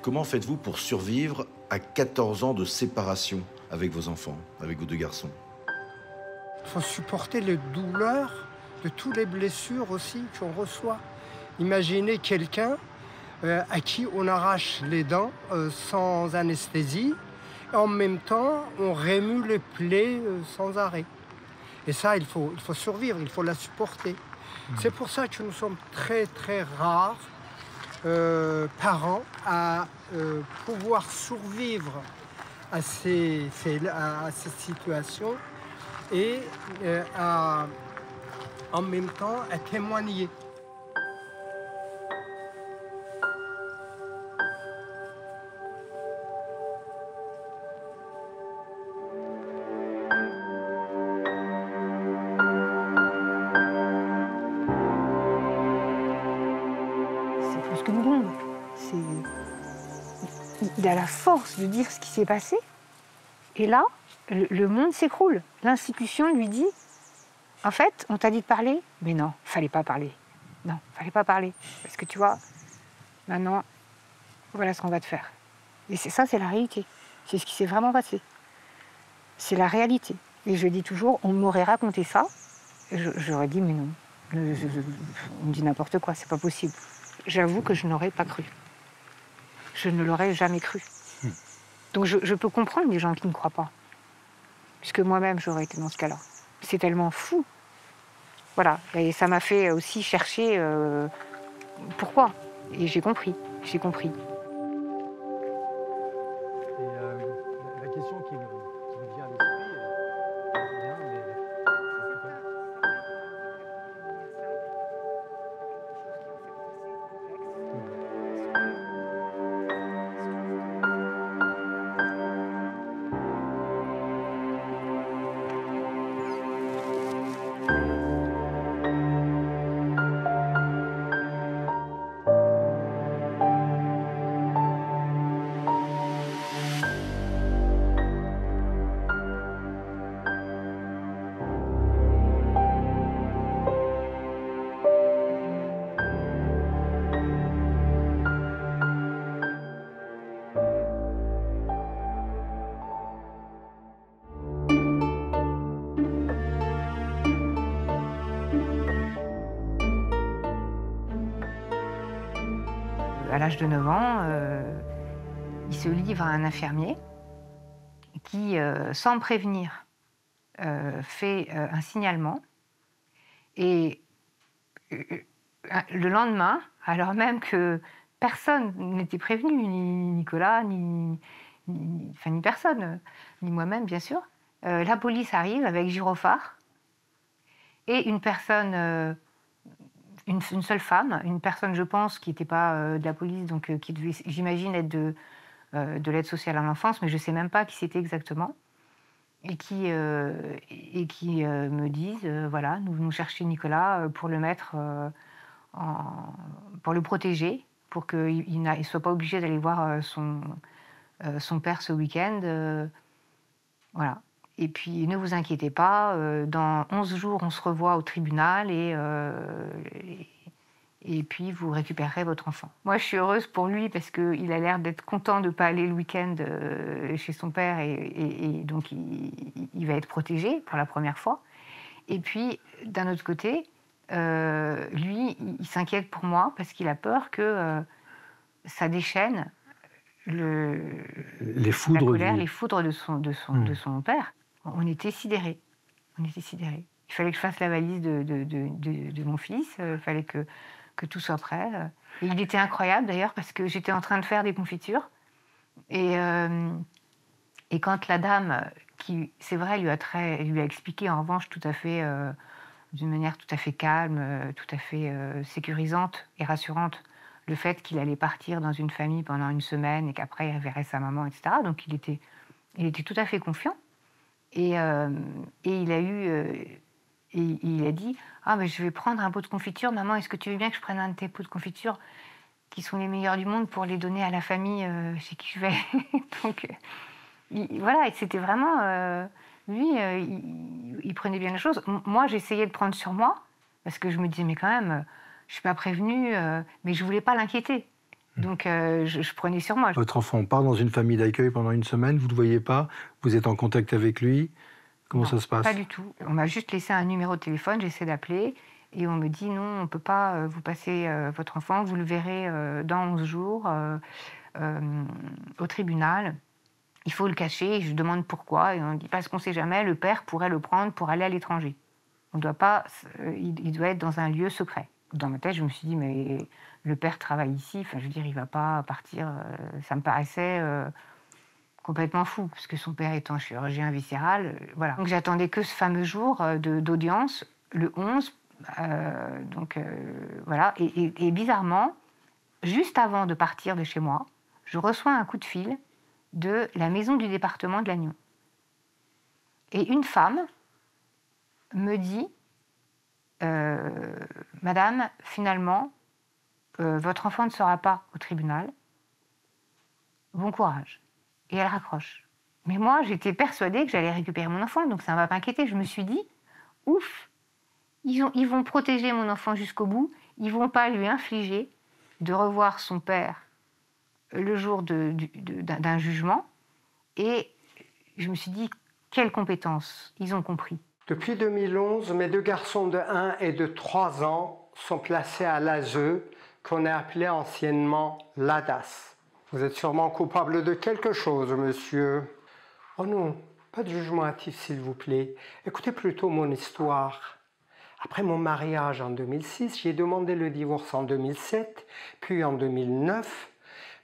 Comment faites-vous pour survivre à 14 ans de séparation avec vos enfants, avec vos deux garçons? Il faut supporter les douleurs de toutes les blessures aussi qu'on reçoit. Imaginez quelqu'un à qui on arrache les dents sans anesthésie, et en même temps on rémue les plaies sans arrêt. Et ça, il faut survivre, il faut la supporter. C'est pour ça que nous sommes très très rares parents à pouvoir survivre à à ces situations et en même temps à témoigner. C'est plus qu'une bombe. Il a la force de dire ce qui s'est passé. Et là, le monde s'écroule. L'institution lui dit, en fait, on t'a dit de parler, mais non, fallait pas parler. Non, fallait pas parler. Parce que tu vois, maintenant, voilà ce qu'on va te faire. Et ça, c'est la réalité. C'est ce qui s'est vraiment passé. C'est la réalité. Et je dis toujours, on m'aurait raconté ça, j'aurais dit, mais non. On me dit n'importe quoi, c'est pas possible. J'avoue que je n'aurais pas cru. Je ne l'aurais jamais cru. Donc je peux comprendre les gens qui ne croient pas. Puisque moi-même, j'aurais été dans ce cas-là. C'est tellement fou. Voilà. Et ça m'a fait aussi chercher pourquoi. Et j'ai compris. J'ai compris. La question qui me vient à l'esprit, bien, mais À l'âge de 9 ans, il se livre à un infirmier qui, sans me prévenir, fait un signalement. Et le lendemain, alors même que personne n'était prévenu, ni Nicolas, ni personne, ni moi-même bien sûr, la police arrive avec gyrophare et une personne... une seule femme, une personne, je pense, qui n'était pas de la police, donc qui devait, j'imagine, être de l'aide sociale à l'enfance, mais je ne sais même pas qui c'était exactement, et qui me disent, voilà, nous cherchons Nicolas pour le mettre, pour le protéger, pour qu'il ne soit pas obligé d'aller voir son père ce week-end. Voilà. Et puis, ne vous inquiétez pas, dans 11 jours, on se revoit au tribunal et puis vous récupérerez votre enfant. Moi, je suis heureuse pour lui parce qu'il a l'air d'être content de ne pas aller le week-end chez son père et donc il va être protégé pour la première fois. Et puis, d'un autre côté, lui, il s'inquiète pour moi parce qu'il a peur que ça déchaîne les la foudres colère, du... les foudres de son père. On était sidérés. On était sidérés. Il fallait que je fasse la valise de mon fils. Il fallait que tout soit prêt. Et il était incroyable d'ailleurs parce que j'étais en train de faire des confitures. Et quand la dame, qui, c'est vrai, lui a expliqué en revanche tout à fait, d'une manière tout à fait calme, tout à fait sécurisante et rassurante, le fait qu'il allait partir dans une famille pendant une semaine et qu'après il reverrait sa maman, etc. Donc il était tout à fait confiant. Et il a dit « Ah, mais je vais prendre un pot de confiture. Maman, est-ce que tu veux bien que je prenne un de tes pots de confiture qui sont les meilleurs du monde pour les donner à la famille chez qui je vais ?» Donc, voilà, et c'était vraiment... lui, il prenait bien les choses. Moi, j'essayais de prendre sur moi, parce que je me disais « Mais quand même, je ne suis pas prévenue. » Mais je ne voulais pas l'inquiéter. Donc, je prenais sur moi. Votre enfant part dans une famille d'accueil pendant une semaine, vous ne le voyez pas, vous êtes en contact avec lui. Comment Non, ça se passe? Pas du tout. On m'a juste laissé un numéro de téléphone, j'essaie d'appeler, et on me dit non, on ne peut pas vous passer votre enfant, vous le verrez dans 11 jours au tribunal. Il faut le cacher, et je demande pourquoi, et on dit parce qu'on ne sait jamais, le père pourrait le prendre pour aller à l'étranger. On doit pas, il doit être dans un lieu secret. Dans ma tête, je me suis dit, mais le père travaille ici, enfin, je veux dire, il ne va pas partir. Ça me paraissait complètement fou, parce que son père étant chirurgien viscéral, voilà. Donc j'attendais que ce fameux jour d'audience, le 11, voilà. Et bizarrement, juste avant de partir de chez moi, je reçois un coup de fil de la maison du département de Lannion. Et une femme me dit Madame, finalement, votre enfant ne sera pas au tribunal. Bon courage. Et elle raccroche. Mais moi, j'étais persuadée que j'allais récupérer mon enfant, donc ça ne m'a pas inquiétée. Je me suis dit, ouf, ils vont protéger mon enfant jusqu'au bout, ils ne vont pas lui infliger de revoir son père le jour d'un jugement. Et je me suis dit, quelle compétence, ils ont compris. Depuis 2011, mes 2 garçons de 1 et de 3 ans sont placés à l'ASE, qu'on a appelé anciennement l'ADAS. Vous êtes sûrement coupable de quelque chose, monsieur. Oh non, pas de jugement hâtif, s'il vous plaît. Écoutez plutôt mon histoire. Après mon mariage en 2006, j'ai demandé le divorce en 2007, puis en 2009,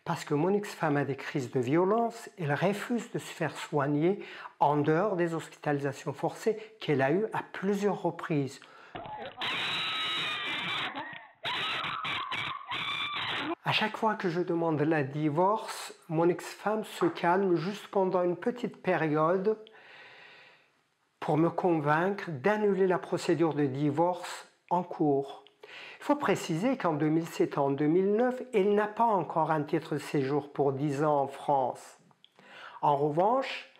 parce que mon ex-femme a des crises de violence, elle refuse de se faire soigner en dehors des hospitalisations forcées qu'elle a eues à plusieurs reprises. À chaque fois que je demande le divorce, mon ex-femme se calme juste pendant une petite période pour me convaincre d'annuler la procédure de divorce en cours. Il faut préciser qu'en 2007 et en 2009, elle n'a pas encore un titre de séjour pour 10 ans en France. En revanche,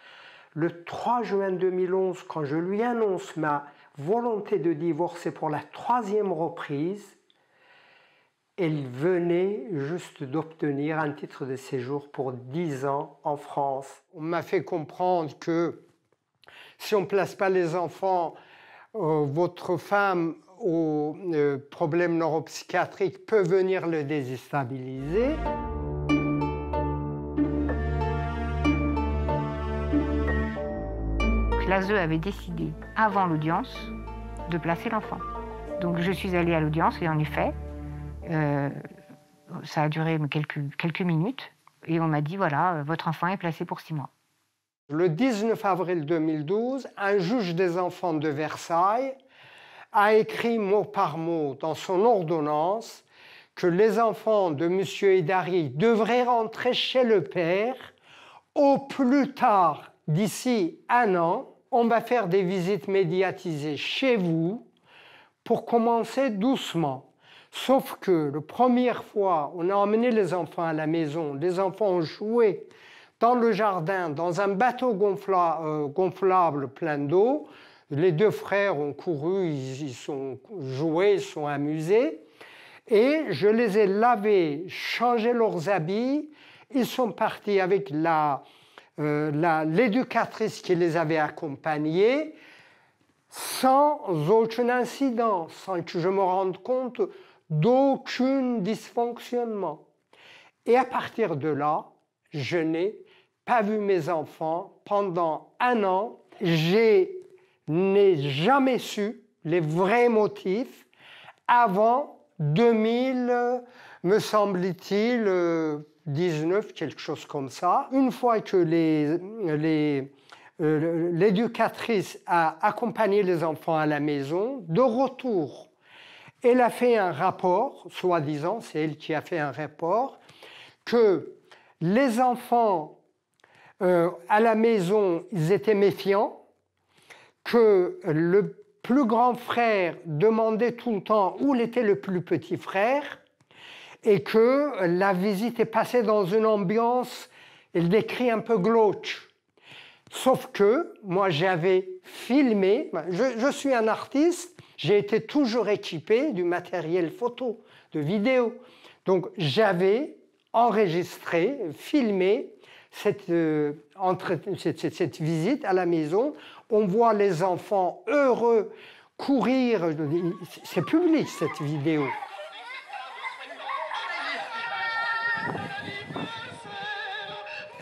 le 3 juin 2011, quand je lui annonce ma volonté de divorcer pour la 3e reprise, elle venait juste d'obtenir un titre de séjour pour 10 ans en France. On m'a fait comprendre que si on ne place pas les enfants, votre femme au problème neuropsychiatrique peut venir le déstabiliser. L'ASE avait décidé, avant l'audience, de placer l'enfant. Donc je suis allée à l'audience et en effet, ça a duré quelques minutes et on m'a dit voilà, votre enfant est placé pour 6 mois. Le 19 avril 2012, un juge des enfants de Versailles a écrit mot par mot dans son ordonnance que les enfants de M. Hédari devraient rentrer chez le père au plus tard d'ici 1 an. On va faire des visites médiatisées chez vous pour commencer doucement. Sauf que la première fois, on a emmené les enfants à la maison, les enfants ont joué dans le jardin, dans un bateau gonflable plein d'eau. Les 2 frères ont couru, ils sont joués, ils sont amusés. Et je les ai lavés, changé leurs habits. Ils sont partis avec l'éducatrice qui les avait accompagnés sans aucun incident, sans que je me rende compte d'aucun dysfonctionnement. Et à partir de là, je n'ai pas vu mes enfants pendant 1 an. Je n'ai jamais su les vrais motifs avant 2000, me semble-t-il, 19, quelque chose comme ça. Une fois que l'éducatrice a accompagné les enfants à la maison, de retour, elle a fait un rapport, soi-disant, c'est elle qui a fait un rapport, que les enfants à la maison, ils étaient méfiants, que le plus grand frère demandait tout le temps où était le plus petit frère et que la visite est passée dans une ambiance, elle décrit un peu glauque. Sauf que moi j'avais filmé, je suis un artiste, j'ai été toujours équipé du matériel photo, de vidéo. Donc j'avais enregistré, filmé cette visite à la maison. On voit les enfants heureux courir. C'est public, cette vidéo.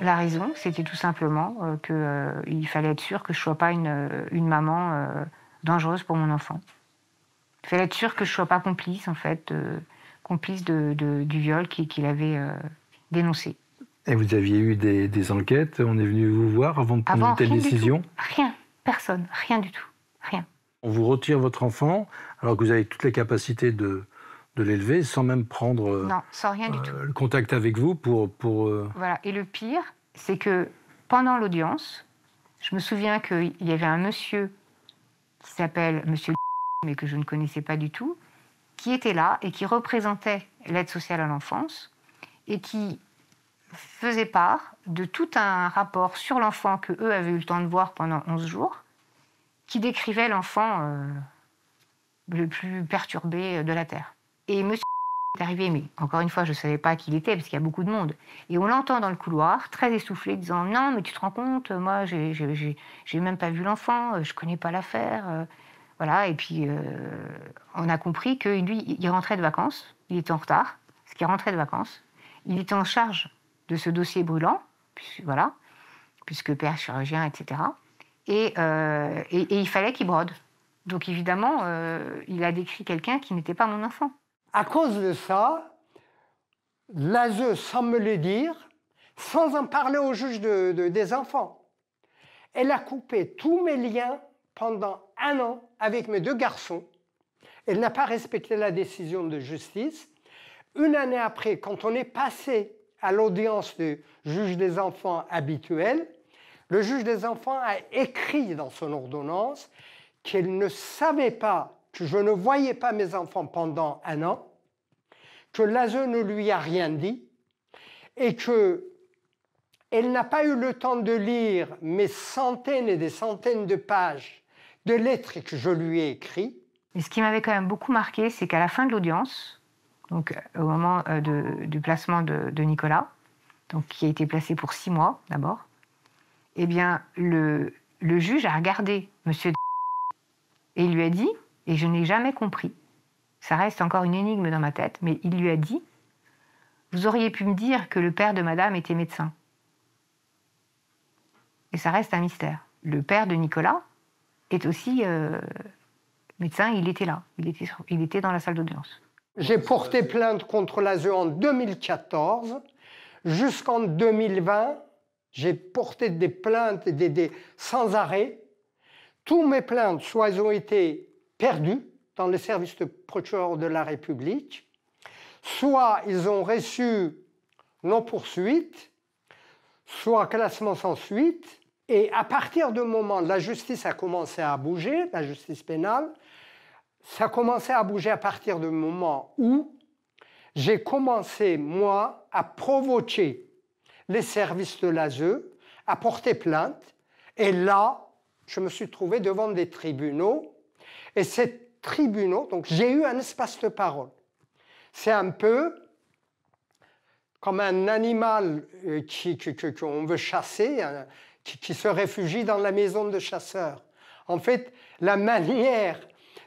La raison, c'était tout simplement qu'il fallait être sûr que je ne sois pas une maman dangereuse pour mon enfant. Il fallait être sûr que je ne sois pas complice, en fait, complice du viol qu'il avait dénoncé. Et vous aviez eu des enquêtes, on est venu vous voir avant de prendre une telle décision? Rien, personne, rien du tout, rien. On vous retire votre enfant alors que vous avez toutes les capacités de l'élever sans même prendre non, sans rien du tout. Le contact avec vous pour... Voilà, et le pire, c'est que pendant l'audience, je me souviens qu'il y avait un monsieur qui s'appelle Monsieur mais que je ne connaissais pas du tout, qui était là et qui représentait l'aide sociale à l'enfance et qui faisait part de tout un rapport sur l'enfant qu'eux avaient eu le temps de voir pendant 11 jours, qui décrivait l'enfant le plus perturbé de la Terre. Et monsieur est arrivé, mais encore une fois, je ne savais pas qui il était, parce qu'il y a beaucoup de monde. Et on l'entend dans le couloir, très essoufflé, disant « Non, mais tu te rends compte, moi, j'ai même pas vu l'enfant, je connais pas l'affaire. » Voilà, et puis on a compris que lui, il rentrait de vacances, il était en retard, parce qu'il rentrait de vacances. Il était en charge de ce dossier brûlant, puisque père chirurgien, etc. Et il fallait qu'il brode. Donc évidemment, il a décrit quelqu'un qui n'était pas mon enfant. À cause de ça, l'ASE, sans me le dire, sans en parler au juge des enfants, elle a coupé tous mes liens pendant 1 an avec mes 2 garçons. Elle n'a pas respecté la décision de justice. 1 année après, quand on est passé à l'audience du juge des enfants habituel, le juge des enfants a écrit dans son ordonnance qu'elle ne savait pas que je ne voyais pas mes enfants pendant 1 an, que l'ASE ne lui a rien dit et qu'elle n'a pas eu le temps de lire mes centaines et des centaines de pages de lettres que je lui ai écrites. Et ce qui m'avait quand même beaucoup marqué, c'est qu'à la fin de l'audience, donc au moment du placement de Nicolas, donc, qui a été placé pour 6 mois d'abord, eh bien, le juge a regardé monsieur et il lui a dit, et je n'ai jamais compris, ça reste encore une énigme dans ma tête, mais il lui a dit « Vous auriez pu me dire que le père de madame était médecin. » Et ça reste un mystère. Le père de Nicolas est aussi médecin, il était là, il était dans la salle d'audience. J'ai porté plainte contre l'ASE en 2014. Jusqu'en 2020, j'ai porté des plaintes sans arrêt. Tous mes plaintes, soit elles ont été perdues dans les services de procureur de la République, soit ils ont reçu non-poursuite, soit classement sans suite. Et à partir du moment où la justice a commencé à bouger, la justice pénale, ça a commencé à bouger à partir du moment où j'ai commencé, moi, à provoquer les services de l'ASE, à porter plainte. Et là, je me suis trouvé devant des tribunaux. Et ces tribunaux, donc j'ai eu un espace de parole. C'est un peu comme un animal qu'on veut chasser, qui se réfugie dans la maison de chasseurs. En fait, la manière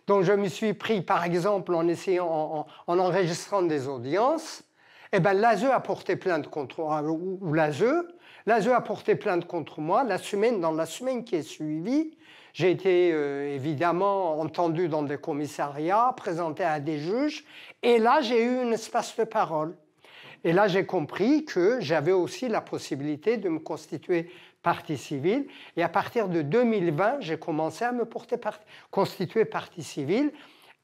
dont je me suis pris, par exemple, en enregistrant des audiences, eh ben, l'ASE a porté plainte contre moi, ou l'ASE a porté plainte contre moi. Dans la semaine qui est suivie, j'ai été évidemment entendu dans des commissariats, présenté à des juges, et là, j'ai eu un espace de parole. Et là, j'ai compris que j'avais aussi la possibilité de me constituer partie civile. Et à partir de 2020, j'ai commencé à me constituer partie civile.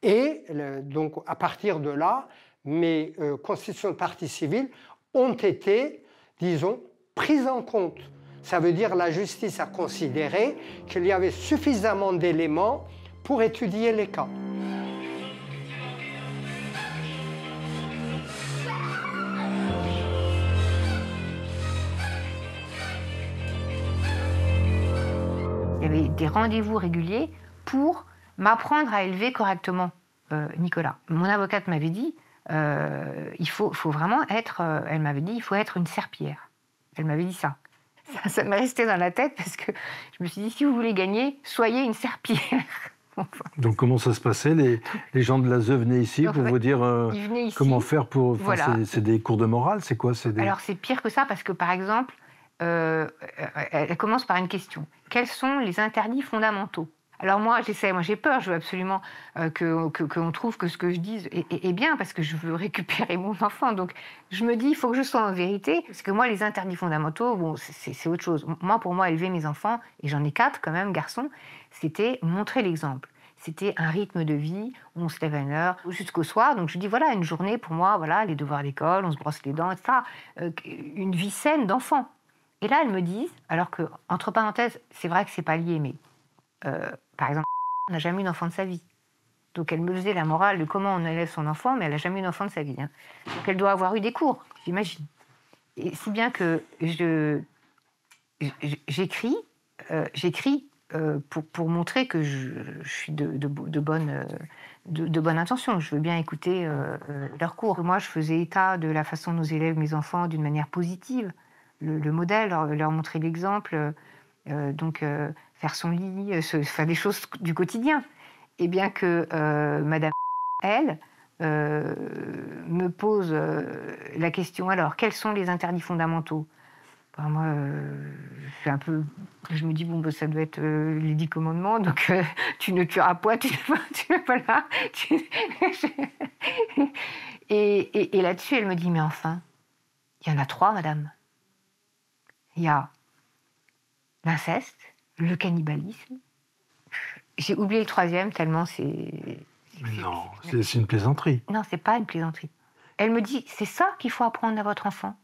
Et donc, à partir de là, mes constitutions de partie civile ont été, disons, prises en compte. Ça veut dire que la justice a considéré qu'il y avait suffisamment d'éléments pour étudier les cas. Il y avait des rendez-vous réguliers pour m'apprendre à élever correctement Nicolas. Mon avocate m'avait dit, il faut vraiment être, elle m'avait dit, il faut être une serpillière. Elle m'avait dit ça. Ça m'est resté dans la tête parce que je me suis dit, si vous voulez gagner, soyez une serpillière. Donc comment ça se passait? Les gens de l'ASE venaient ici pour vous dire ils venaient ici, comment faire pour... Enfin, voilà. C'est des cours de morale, c'est quoi? Alors c'est pire que ça parce que par exemple, elle commence par une question. Quels sont les interdits fondamentaux? Alors moi j'ai peur, je veux absolument qu'on trouve que ce que je dis est bien parce que je veux récupérer mon enfant. Donc je me dis, il faut que je sois en vérité. Parce que moi, les interdits fondamentaux, bon, c'est autre chose. Moi, pour moi, élever mes enfants, et j'en ai 4 quand même, garçons, c'était montrer l'exemple. C'était un rythme de vie où on se lève à 1h jusqu'au soir. Donc je dis, voilà, une journée pour moi, voilà, les devoirs à l'école, on se brosse les dents, etc. Une vie saine d'enfant. Et là, elles me disent, alors que, entre parenthèses, c'est vrai que c'est pas lié, mais par exemple, elle n'a jamais eu d'enfant de sa vie. Donc elle me faisait la morale de comment on élève son enfant, mais elle n'a jamais eu d'enfant de sa vie. Hein. Donc elle doit avoir eu des cours, j'imagine. Et si bien que j'écris pour montrer que je suis de bonne intention. Je veux bien écouter leurs cours. Moi, je faisais état de la façon dont nous élèvent mes enfants d'une manière positive. Le modèle, leur montrer l'exemple, faire son lit, faire des choses du quotidien. Et bien que Madame, elle, me pose la question, alors, quels sont les interdits fondamentaux? Ben, moi, je me dis, bon, ben, ça doit être les 10 commandements, donc tu ne tueras point, tu n'es pas là. Et là-dessus, elle me dit, mais enfin, il y en a 3, madame. Il y a l'inceste, le cannibalisme. J'ai oublié le 3e tellement c'est... Non, c'est une plaisanterie. Non, c'est pas une plaisanterie. Elle me dit, c'est ça qu'il faut apprendre à votre enfant.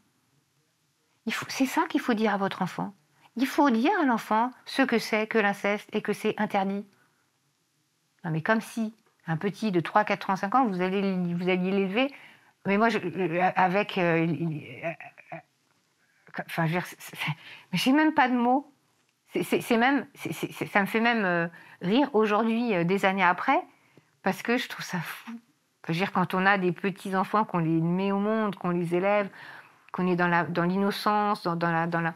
C'est ça qu'il faut dire à votre enfant. Il faut dire à l'enfant ce que c'est que l'inceste et que c'est interdit. Non, mais comme si un petit de 3, 4 ans, 5 ans, vous alliez l'élever. Mais moi, avec... enfin, je veux dire, mais j'ai même pas de mots. Ça me fait même rire aujourd'hui, des années après, parce que je trouve ça fou. Je veux dire, quand on a des petits-enfants, qu'on les met au monde, qu'on les élève, qu'on est dans l'innocence, dans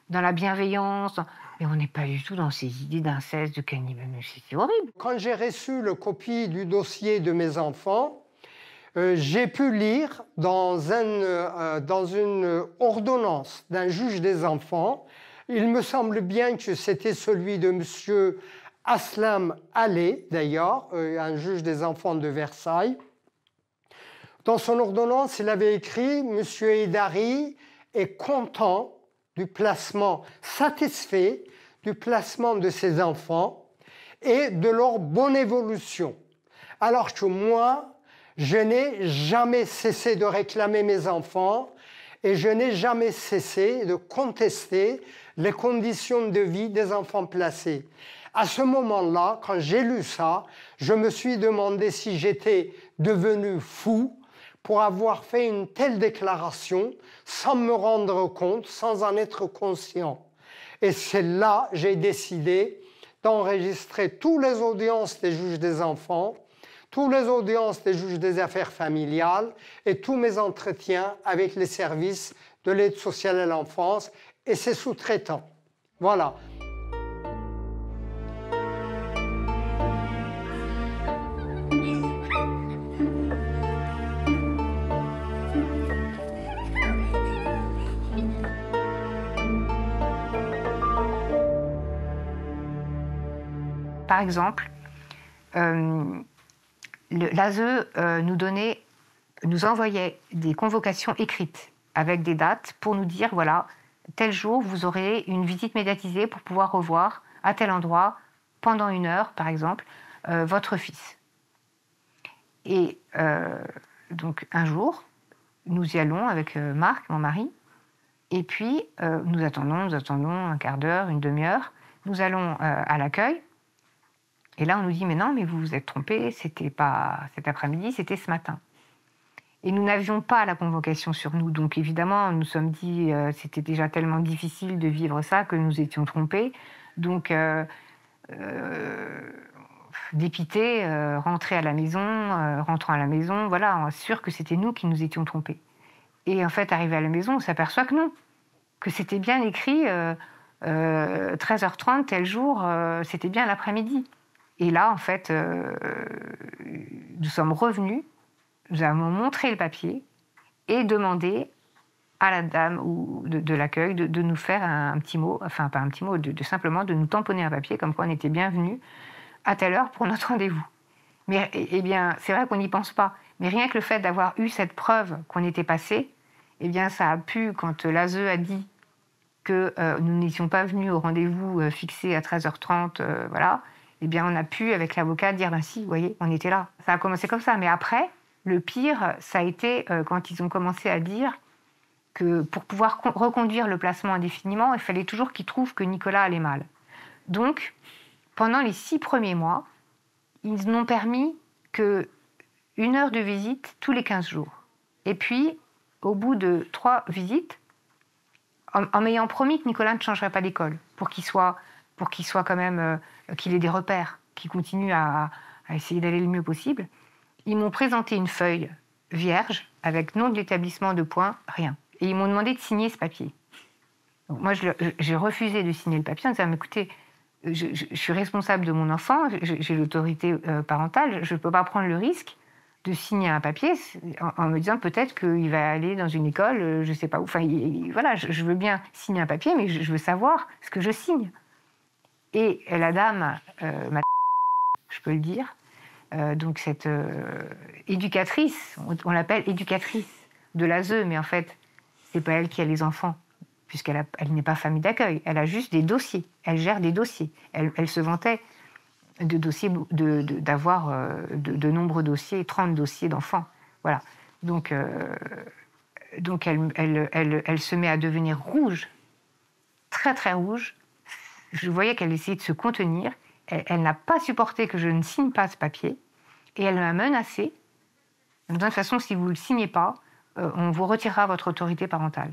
la bienveillance, mais on n'est pas du tout dans ces idées d'inceste, de cannibalisme. C'est horrible. Quand j'ai reçu la copie du dossier de mes enfants, j'ai pu lire dans une ordonnance d'un juge des enfants. Il me semble bien que c'était celui de M. Aslam Allais, d'ailleurs, un juge des enfants de Versailles. Dans son ordonnance, il avait écrit « Monsieur Hédari est content du placement, satisfait du placement de ses enfants et de leur bonne évolution. » Alors que moi, je n'ai jamais cessé de réclamer mes enfants et je n'ai jamais cessé de contester les conditions de vie des enfants placés. À ce moment-là, quand j'ai lu ça, je me suis demandé si j'étais devenu fou pour avoir fait une telle déclaration sans me rendre compte, sans en être conscient. Et c'est là que j'ai décidé d'enregistrer toutes les audiences des juges des enfants, toutes les audiences des juges des affaires familiales et tous mes entretiens avec les services de l'aide sociale à l'enfance et ses sous-traitants. Voilà. Par exemple, l'ASE nous envoyait des convocations écrites avec des dates pour nous dire, voilà, tel jour, vous aurez une visite médiatisée pour pouvoir revoir à tel endroit, pendant 1 heure, par exemple, votre fils. Et donc, un jour, nous y allons avec Marc, mon mari, et puis nous attendons 1/4 d'heure, 1/2 heure. Nous allons à l'accueil. Et là, on nous dit, mais non, mais vous vous êtes trompés, c'était pas cet après-midi, c'était ce matin. Et nous n'avions pas la convocation sur nous. Donc, évidemment, nous nous sommes dit, c'était déjà tellement difficile de vivre ça que nous étions trompés. Donc, dépité, rentrant à la maison, voilà, sûr que c'était nous qui nous étions trompés. Et en fait, arrivé à la maison, on s'aperçoit que non, que c'était bien écrit 13h30, tel jour, c'était bien l'après-midi. Et là, en fait, nous sommes revenus, nous avons montré le papier et demandé à la dame de l'accueil de nous faire un petit mot, enfin pas un petit mot, de simplement de nous tamponner un papier comme quoi on était bienvenus à telle heure pour notre rendez-vous. Mais eh bien, c'est vrai qu'on n'y pense pas. Mais rien que le fait d'avoir eu cette preuve qu'on était passé, eh bien, ça a pu, quand l'ASE a dit que nous n'étions pas venus au rendez-vous fixé à 13h30, voilà, eh bien, on a pu, avec l'avocat, dire, ben si, vous voyez, on était là. Ça a commencé comme ça. Mais après, le pire, ça a été quand ils ont commencé à dire que pour pouvoir reconduire le placement indéfiniment, il fallait toujours qu'ils trouvent que Nicolas allait mal. Donc, pendant les 6 premiers mois, ils n'ont permis que 1 heure de visite tous les 15 jours. Et puis, au bout de 3 visites, en m'ayant promis que Nicolas ne changerait pas d'école, pour qu'il soit quand même, qu'il ait des repères, qu'il continue à essayer d'aller le mieux possible, ils m'ont présenté une feuille vierge, avec nom de l'établissement, de points, rien. Et ils m'ont demandé de signer ce papier. Donc moi, j'ai refusé de signer le papier en disant, écoutez, je suis responsable de mon enfant, j'ai l'autorité parentale, je ne peux pas prendre le risque de signer un papier en me disant peut-être qu'il va aller dans une école, je ne sais pas où. Enfin, voilà, je veux bien signer un papier, mais je veux savoir ce que je signe. Et la dame, je peux le dire, donc cette éducatrice, on l'appelle éducatrice de l'ASE, mais en fait, c'est pas elle qui a les enfants, puisqu'elle n'est pas famille d'accueil. Elle a juste des dossiers. Elle gère des dossiers. Elle se vantait d'avoir de nombreux dossiers, 30 dossiers d'enfants. Voilà. Donc elle se met à devenir rouge, très très rouge. Je voyais qu'elle essayait de se contenir. Elle n'a pas supporté que je ne signe pas ce papier. Et elle m'a menacée. De toute façon, si vous ne le signez pas, on vous retirera votre autorité parentale.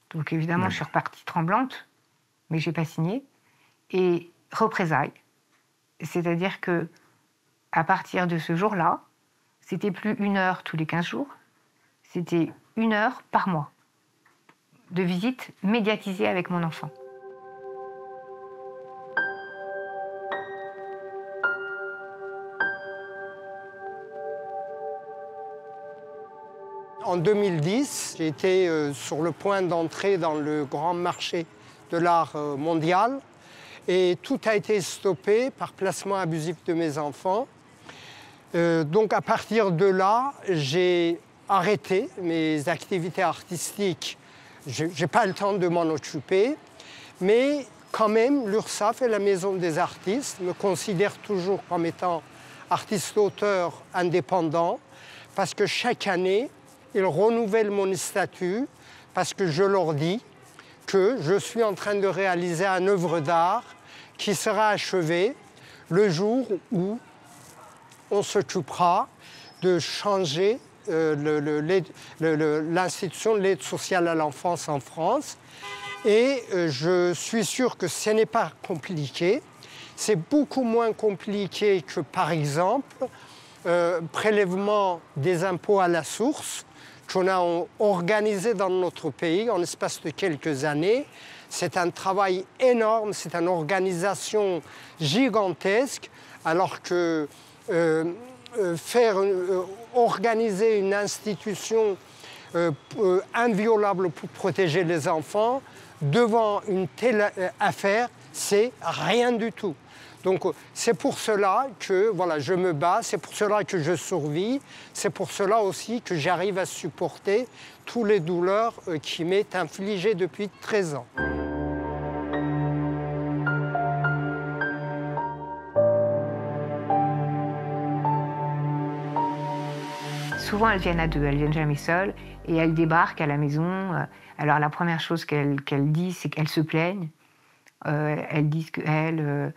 Donc évidemment, je suis repartie tremblante, mais je n'ai pas signé. Et représailles. C'est-à-dire que à partir de ce jour-là, c'était plus 1 heure tous les 15 jours, c'était 1 heure par mois de visite médiatisée avec mon enfant. En 2010, j'ai été sur le point d'entrer dans le grand marché de l'art mondial et tout a été stoppé par placement abusif de mes enfants. Donc à partir de là, j'ai arrêté mes activités artistiques. Je n'ai pas le temps de m'en occuper, mais quand même, l'URSSAF et la Maison des artistes me considèrent toujours comme étant artiste-auteur indépendant parce que chaque année, ils renouvellent mon statut parce que je leur dis que je suis en train de réaliser une œuvre d'art qui sera achevée le jour où on s'occupera de changer l'institution de l'aide sociale à l'enfance en France. Et je suis sûr que ce n'est pas compliqué. C'est beaucoup moins compliqué que, par exemple, prélèvement des impôts à la source qu'on a organisé dans notre pays en l'espace de quelques années. C'est un travail énorme, c'est une organisation gigantesque, alors que organiser une institution inviolable pour protéger les enfants devant une telle affaire, c'est rien du tout. Donc c'est pour cela que voilà, je me bats, c'est pour cela que je survis, c'est pour cela aussi que j'arrive à supporter toutes les douleurs qui m'est infligées depuis 13 ans. Souvent, elles viennent à 2, elles viennent jamais seules, et elles débarquent à la maison. Alors la première chose qu'elles disent, c'est qu'elles se plaignent. Elles disent qu'elles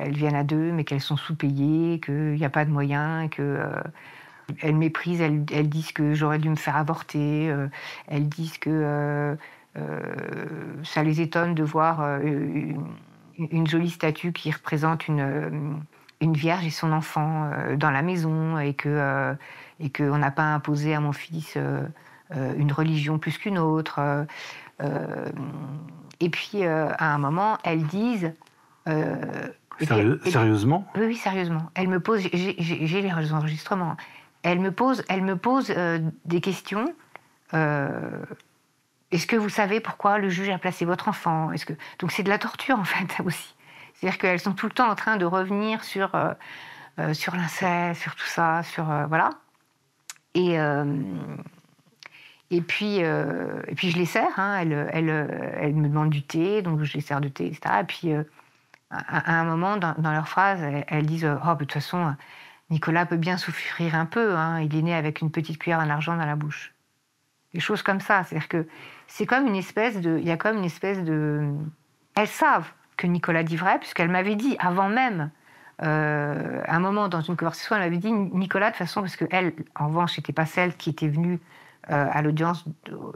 viennent à 2, mais qu'elles sont sous-payées, qu'il n'y a pas de moyens, qu'elles méprisent, elles disent que j'aurais dû me faire avorter, elles disent que ça les étonne de voir une jolie statue qui représente une vierge et son enfant dans la maison, et qu'on n'a pas imposé à mon fils une religion plus qu'une autre. Et puis, à un moment, elles disent... Sérieusement? Oui, sérieusement. Elle me pose, j'ai les enregistrements. Elle me pose des questions. Est-ce que vous savez pourquoi le juge a placé votre enfant? Donc c'est de la torture en fait aussi. C'est-à-dire qu'elles sont tout le temps en train de revenir sur l'inceste, sur tout ça, voilà. Et puis je les sers. Hein, elles me demandent du thé, donc je les sers de thé, etc. Et puis à un moment, dans leur phrase, elles disent « Oh, de toute façon, Nicolas peut bien souffrir un peu, hein, il est né avec une petite cuillère en argent dans la bouche. » Des choses comme ça. C'est-à-dire que c'est comme une espèce de... Il y a comme une espèce de... Elles savent que Nicolas dit vrai, puisqu'elle m'avait dit, avant même, à un moment dans une conversation, elle m'avait dit « Nicolas, de toute façon, parce qu'elle, en revanche, n'était pas celle qui était venue à l'audience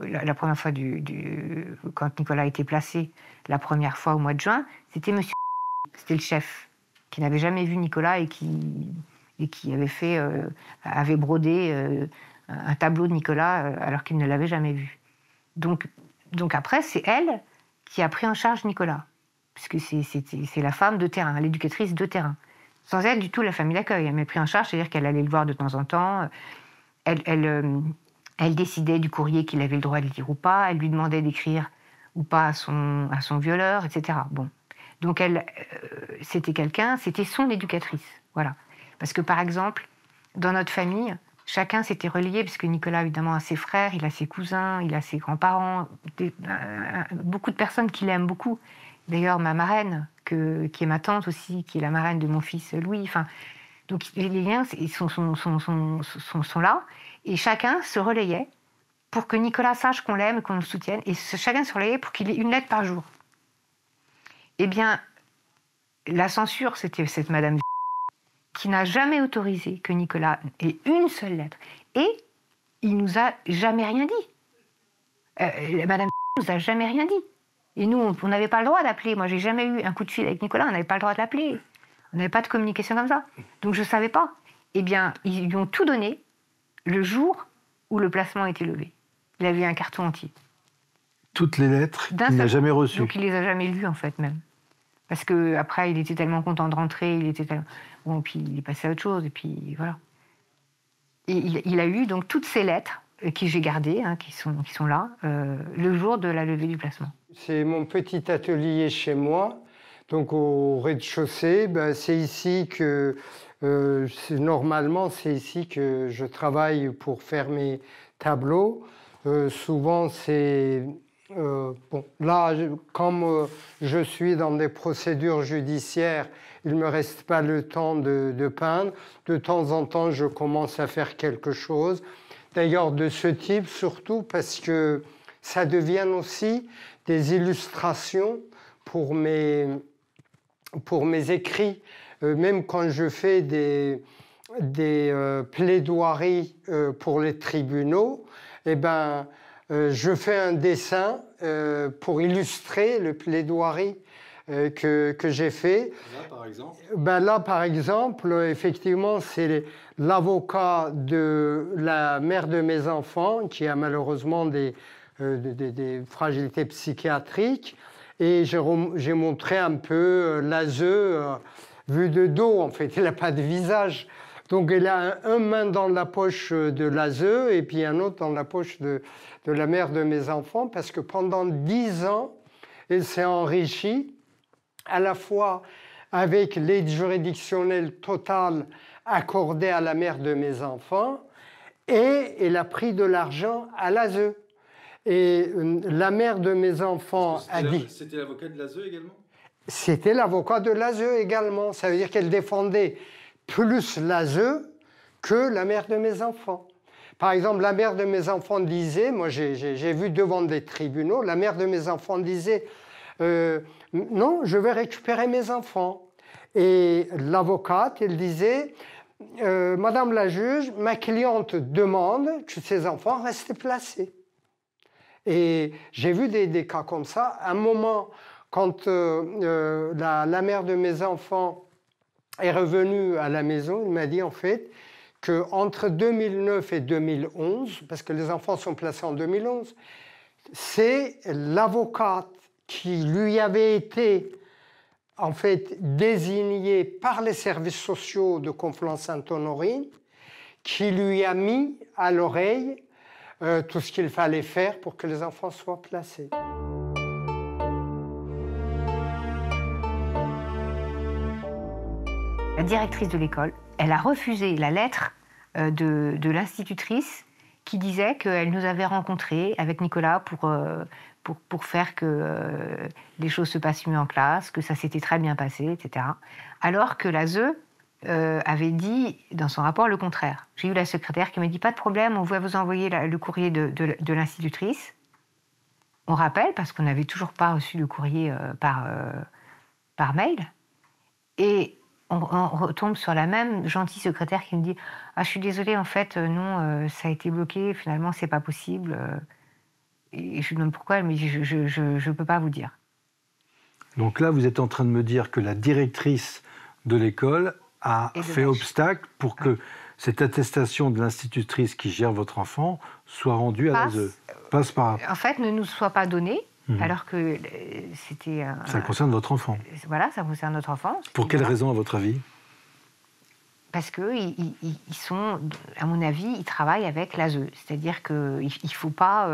la première fois quand Nicolas a été placé, la première fois au mois de juin, c'était monsieur... C'était le chef, qui n'avait jamais vu Nicolas et qui avait brodé un tableau de Nicolas alors qu'il ne l'avait jamais vu. Donc après, c'est elle qui a pris en charge Nicolas, puisque c'est la femme de terrain, l'éducatrice de terrain. Sans elle, du tout, la famille d'accueil. Elle m'a pris en charge, c'est-à-dire qu'elle allait le voir de temps en temps. Elle décidait du courrier qu'il avait le droit de lire ou pas. Elle lui demandait d'écrire ou pas à son violeur, etc. Bon. Donc c'était son éducatrice, voilà. Parce que par exemple, dans notre famille, chacun s'était relié, parce que Nicolas évidemment a ses frères, il a ses cousins, il a ses grands-parents, beaucoup de personnes qui l'aiment beaucoup. D'ailleurs, ma marraine, qui est ma tante aussi, qui est la marraine de mon fils Louis. Enfin, donc les liens sont là, et chacun se relayait pour que Nicolas sache qu'on l'aime et qu'on le soutienne, et chacun se relayait pour qu'il ait une lettre par jour. Eh bien, la censure, c'était cette madame qui n'a jamais autorisé que Nicolas ait une seule lettre. Et il nous a jamais rien dit. Madame nous a jamais rien dit. Et nous, on n'avait pas le droit d'appeler. Moi, j'ai jamais eu un coup de fil avec Nicolas, on n'avait pas le droit de l'appeler. On n'avait pas de communication comme ça. Donc, je ne savais pas. Eh bien, ils lui ont tout donné le jour où le placement a été levé. Il avait un carton entier. Toutes les lettres qu'il n'a jamais reçues. Donc il les a jamais lues, en fait, même. Parce qu'après, il était tellement content de rentrer, bon, puis il est passé à autre chose, et puis voilà. Et il a eu donc toutes ces lettres que j'ai gardées, hein, qui sont là, le jour de la levée du placement. C'est mon petit atelier chez moi, donc au rez-de-chaussée. C'est ici que, normalement, c'est ici que je travaille pour faire mes tableaux. Souvent, c'est... bon, là, comme je suis dans des procédures judiciaires, il ne me reste pas le temps de peindre. De temps en temps, je commence à faire quelque chose. D'ailleurs, de ce type, surtout parce que ça devient aussi des illustrations pour mes écrits. Même quand je fais des plaidoiries pour les tribunaux, eh ben, je fais un dessin pour illustrer le plaidoirie que j'ai fait. Là, par exemple Là, par exemple, effectivement, c'est l'avocat de la mère de mes enfants qui a malheureusement des fragilités psychiatriques. Et j'ai montré un peu l'ASE vue de dos, en fait. Elle n'a pas de visage. Donc, elle a un main dans la poche de l'ASE et puis un autre dans la poche de la mère de mes enfants, parce que pendant 10 ans, elle s'est enrichie à la fois avec l'aide juridictionnelle totale accordée à la mère de mes enfants, et elle a pris de l'argent à l'ASE. Et la mère de mes enfants a dit... C'était l'avocat de l'ASE également ? C'était l'avocat de l'ASE également. Ça veut dire qu'elle défendait plus l'ASE que la mère de mes enfants. Par exemple, la mère de mes enfants disait, moi j'ai vu devant des tribunaux, la mère de mes enfants disait non, je vais récupérer mes enfants. Et l'avocate, elle disait, Madame la juge, ma cliente demande que ses enfants restent placés. Et j'ai vu des cas comme ça. À un moment, quand la mère de mes enfants est revenue à la maison, elle m'a dit en fait qu'entre 2009 et 2011, parce que les enfants sont placés en 2011, c'est l'avocate qui lui avait été en fait désignée par les services sociaux de Conflans-Sainte-Honorine qui lui a mis à l'oreille tout ce qu'il fallait faire pour que les enfants soient placés. La directrice de l'école, elle a refusé la lettre de l'institutrice qui disait qu'elle nous avait rencontrés avec Nicolas pour faire que les choses se passent mieux en classe, que ça s'était très bien passé, etc. Alors que l'ASE avait dit dans son rapport le contraire. J'ai eu la secrétaire qui m'a dit « Pas de problème, on va vous envoyer le courrier de l'institutrice ». On rappelle, parce qu'on n'avait toujours pas reçu le courrier par mail. Et on retombe sur la même gentille secrétaire qui me dit « Ah, je suis désolée, en fait, non, ça a été bloqué, finalement, c'est pas possible. » Et je lui demande pourquoi, elle me dit « Je peux pas vous dire. » Donc là, vous êtes en train de me dire que la directrice de l'école a fait obstacle pour que cette attestation de l'institutrice qui gère votre enfant soit rendue à l'ASE. Passe par... En fait, ne nous soit pas donnée, alors que c'était... Ça concerne votre enfant. Voilà, ça concerne notre enfant. Pour quelle raison, à votre avis? Parce qu'ils sont, à mon avis, ils travaillent avec l'ASE. C'est-à-dire qu'il ne faut pas...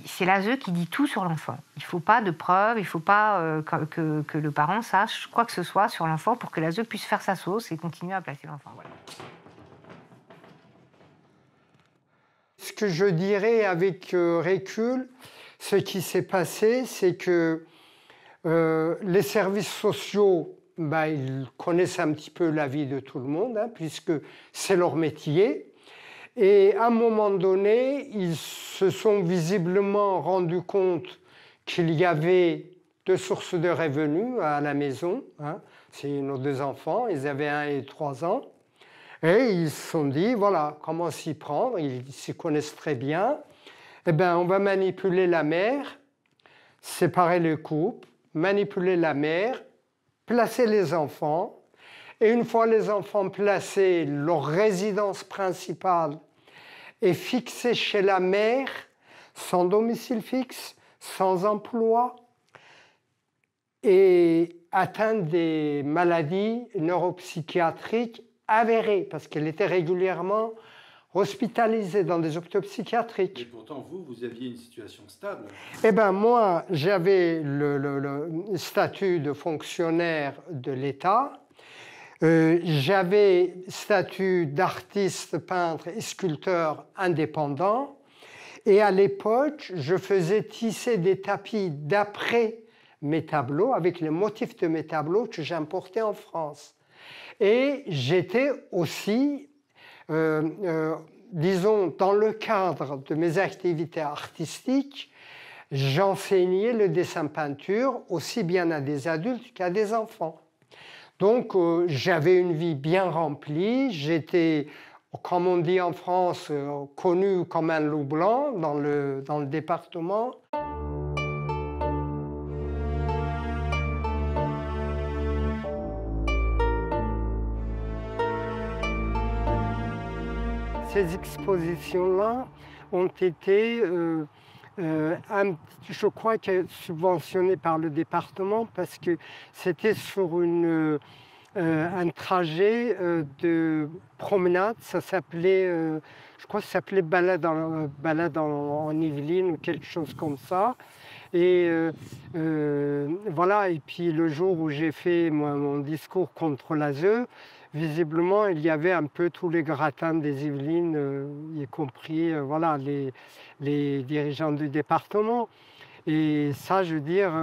c'est l'ASE qui dit tout sur l'enfant. Il ne faut pas de preuves, il ne faut pas que le parent sache quoi que ce soit sur l'enfant pour que l'ASE puisse faire sa sauce et continuer à placer l'enfant. Voilà. Ce que je dirais avec recul, ce qui s'est passé, c'est que les services sociaux, ils connaissent un petit peu la vie de tout le monde, puisque c'est leur métier. Et à un moment donné, ils se sont visiblement rendus compte qu'il y avait deux sources de revenus à la maison. C'est nos deux enfants, ils avaient 1 et 3 ans. Et ils se sont dit, voilà, comment s'y prendre, ils s'y connaissent très bien. Eh bien, on va manipuler la mère, séparer le couple, manipuler la mère, placer les enfants. Et une fois les enfants placés, leur résidence principale est fixée chez la mère, sans domicile fixe, sans emploi, et atteinte des maladies neuropsychiatriques avérée, parce qu'elle était régulièrement hospitalisée dans des hôpitaux psychiatriques. Et pourtant, vous aviez une situation stable. Eh bien, moi, j'avais le statut de fonctionnaire de l'État. J'avais statut d'artiste, peintre et sculpteur indépendant. Et à l'époque, je faisais tisser des tapis d'après mes tableaux, avec les motifs de mes tableaux que j'importais en France. Et j'étais aussi, disons, dans le cadre de mes activités artistiques, j'enseignais le dessin-peinture aussi bien à des adultes qu'à des enfants. Donc, j'avais une vie bien remplie. J'étais, comme on dit en France, connu comme un loup blanc dans le département. Ces expositions-là ont été, je crois, subventionnées par le département parce que c'était sur un trajet de promenade. Ça s'appelait, je crois que ça s'appelait balade en Yvelines ou quelque chose comme ça. Et voilà, et puis le jour où j'ai fait mon discours contre l'ASE, visiblement, il y avait un peu tous les gratins des Yvelines, y compris voilà, les dirigeants du département. Et ça, je veux dire,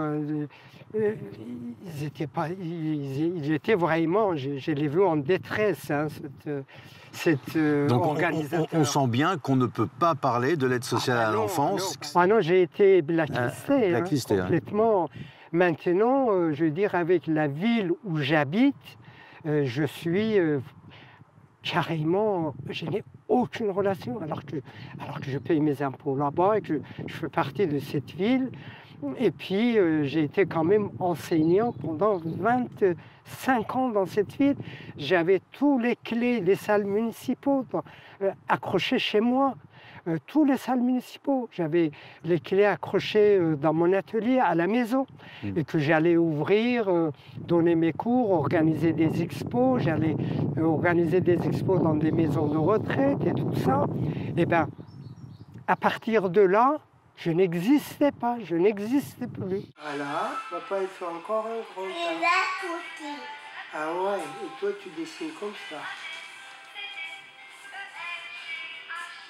ils étaient vraiment, je l'ai vu en détresse, cet Donc organisateur. on sent bien qu'on ne peut pas parler de l'aide sociale à l'enfance. Ah non, j'ai été blacklisté, complètement. Maintenant, je veux dire, avec la ville où j'habite, je suis carrément, je n'ai aucune relation, alors que je paye mes impôts là-bas et que je fais partie de cette ville. Et puis, j'ai été quand même enseignant pendant 25 ans dans cette ville. J'avais tous les clés des salles municipaux accrochées chez moi. Tous les salles municipaux. J'avais les clés accrochées dans mon atelier à la maison et que j'allais ouvrir, donner mes cours, organiser des expos. J'allais organiser des expos dans des maisons de retraite et tout ça. Et bien, à partir de là, je n'existais pas, je n'existais plus. Voilà, papa il fait encore un gros tas. Ah ouais, et toi tu dessines comme ça.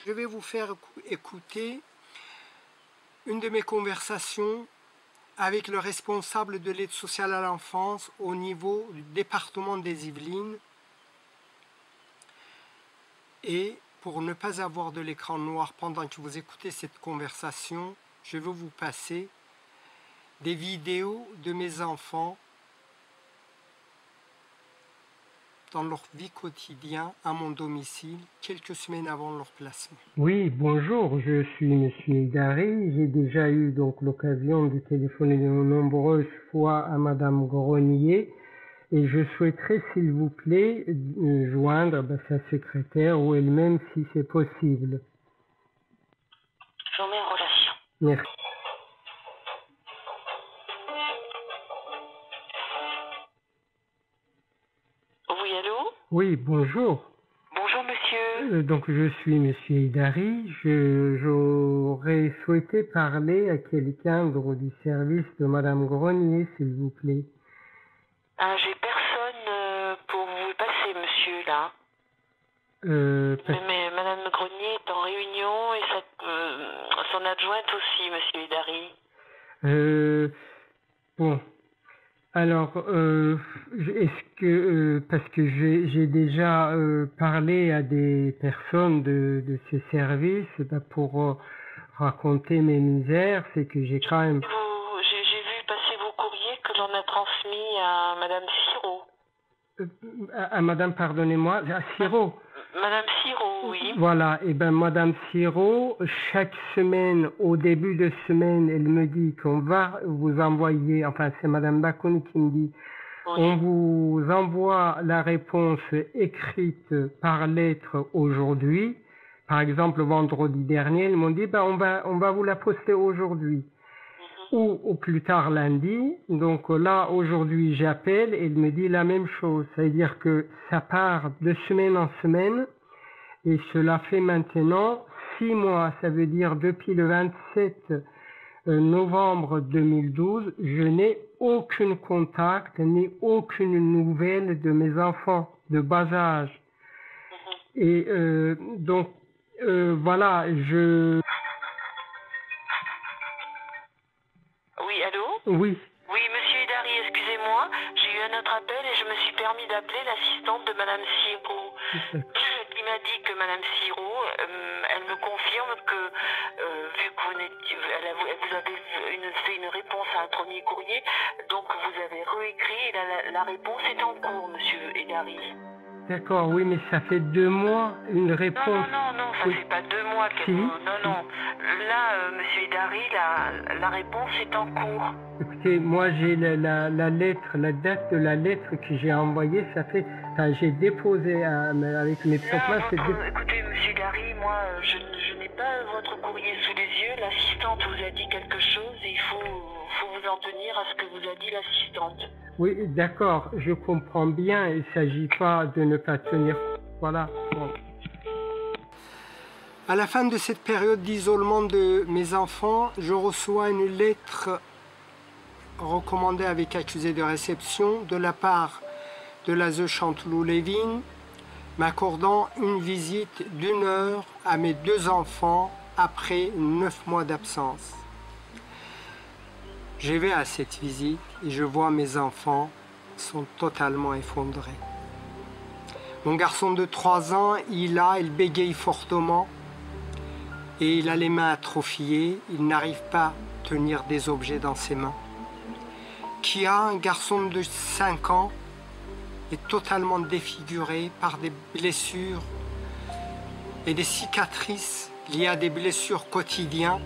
Je vais vous faire écouter une de mes conversations avec le responsable de l'aide sociale à l'enfance au niveau du département des Yvelines. Et pour ne pas avoir de l'écran noir pendant que vous écoutez cette conversation, je vais vous passer des vidéos de mes enfants dans leur vie quotidienne à mon domicile, quelques semaines avant leur placement. Oui, bonjour, je suis Monsieur Idari. J'ai déjà eu donc l'occasion de téléphoner de nombreuses fois à Madame Grenier et je souhaiterais, s'il vous plaît, joindre sa secrétaire ou elle-même si c'est possible. Je vous mets en relation. Merci. Oui, allô? Oui, bonjour. Bonjour, monsieur. Donc, je suis Monsieur Idari. J'aurais souhaité parler à quelqu'un du service de Madame Grenier, s'il vous plaît. Ah, j'ai personne pour vous passer, monsieur, là. Mais Madame Grenier est en réunion et son adjointe aussi, Monsieur Idari. Bon. Alors, est-ce que, parce que j'ai déjà parlé à des personnes de ce service pour raconter mes misères, c'est que j'ai quand même... J'ai vu passer vos courriers que l'on a transmis à Madame Siro. À Madame, pardonnez-moi, à Siro. Madame Siro, oui. Voilà, et bien Madame Siro, chaque semaine, au début de semaine, elle me dit qu'on va vous envoyer, enfin c'est Madame Bakouni qui me dit, oui. On vous envoie la réponse écrite par lettre aujourd'hui. Par exemple, vendredi dernier, ils m'ont dit, on va vous la poster aujourd'hui. Ou au plus tard lundi. Donc là, aujourd'hui, j'appelle et il me dit la même chose. C'est-à-dire que ça part de semaine en semaine et cela fait maintenant 6 mois. Ça veut dire depuis le 27 novembre 2012, je n'ai aucun contact ni aucune nouvelle de mes enfants de bas âge. Et donc, voilà, Oui, allô? Oui. Oui, Monsieur Idari, excusez-moi, j'ai eu un autre appel et je me suis permis d'appeler l'assistante de Madame Siro. Qui m'a dit que Madame Siro, elle me confirme que, vu que vous avez fait une réponse à un premier courrier, donc vous avez réécrit et la réponse est en cours, Monsieur Idari. D'accord, oui, mais ça fait 2 mois, une réponse... Non, ça fait pas 2 mois que si. Non. Là, Monsieur Idari, la réponse est en cours. Écoutez, moi j'ai la lettre, la date de la lettre que j'ai envoyée, ça fait... Enfin, j'ai déposé avec mes propres mains... Écoutez, Monsieur Idari, moi, je n'ai pas votre courrier sous les yeux. L'assistante vous a dit quelque chose et il faut vous en tenir à ce que vous a dit l'assistante. Oui, d'accord, je comprends bien, il ne s'agit pas de ne pas tenir... Voilà. Bon. À la fin de cette période d'isolement de mes enfants, je reçois une lettre recommandée avec accusé de réception de la part de l'ASE Chanteloup-Lévin, m'accordant une visite d'1 heure à mes 2 enfants après 9 mois d'absence. Je vais à cette visite et je vois mes enfants sont totalement effondrés. Mon garçon de 3 ans, il bégaye fortement et il a les mains atrophiées, il n'arrive pas à tenir des objets dans ses mains. Kia, un garçon de 5 ans, est totalement défiguré par des blessures et des cicatrices liées à des blessures quotidiennes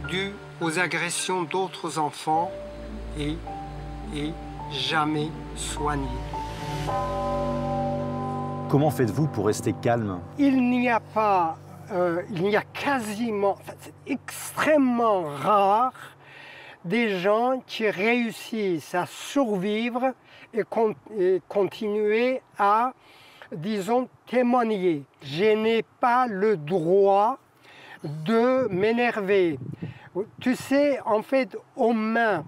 dues aux agressions d'autres enfants et jamais soigné. Comment faites-vous pour rester calme? Il n'y a quasiment, c'est extrêmement rare, des gens qui réussissent à survivre et continuer à, disons, témoigner. Je n'ai pas le droit de m'énerver. Tu sais, en fait, aux mains,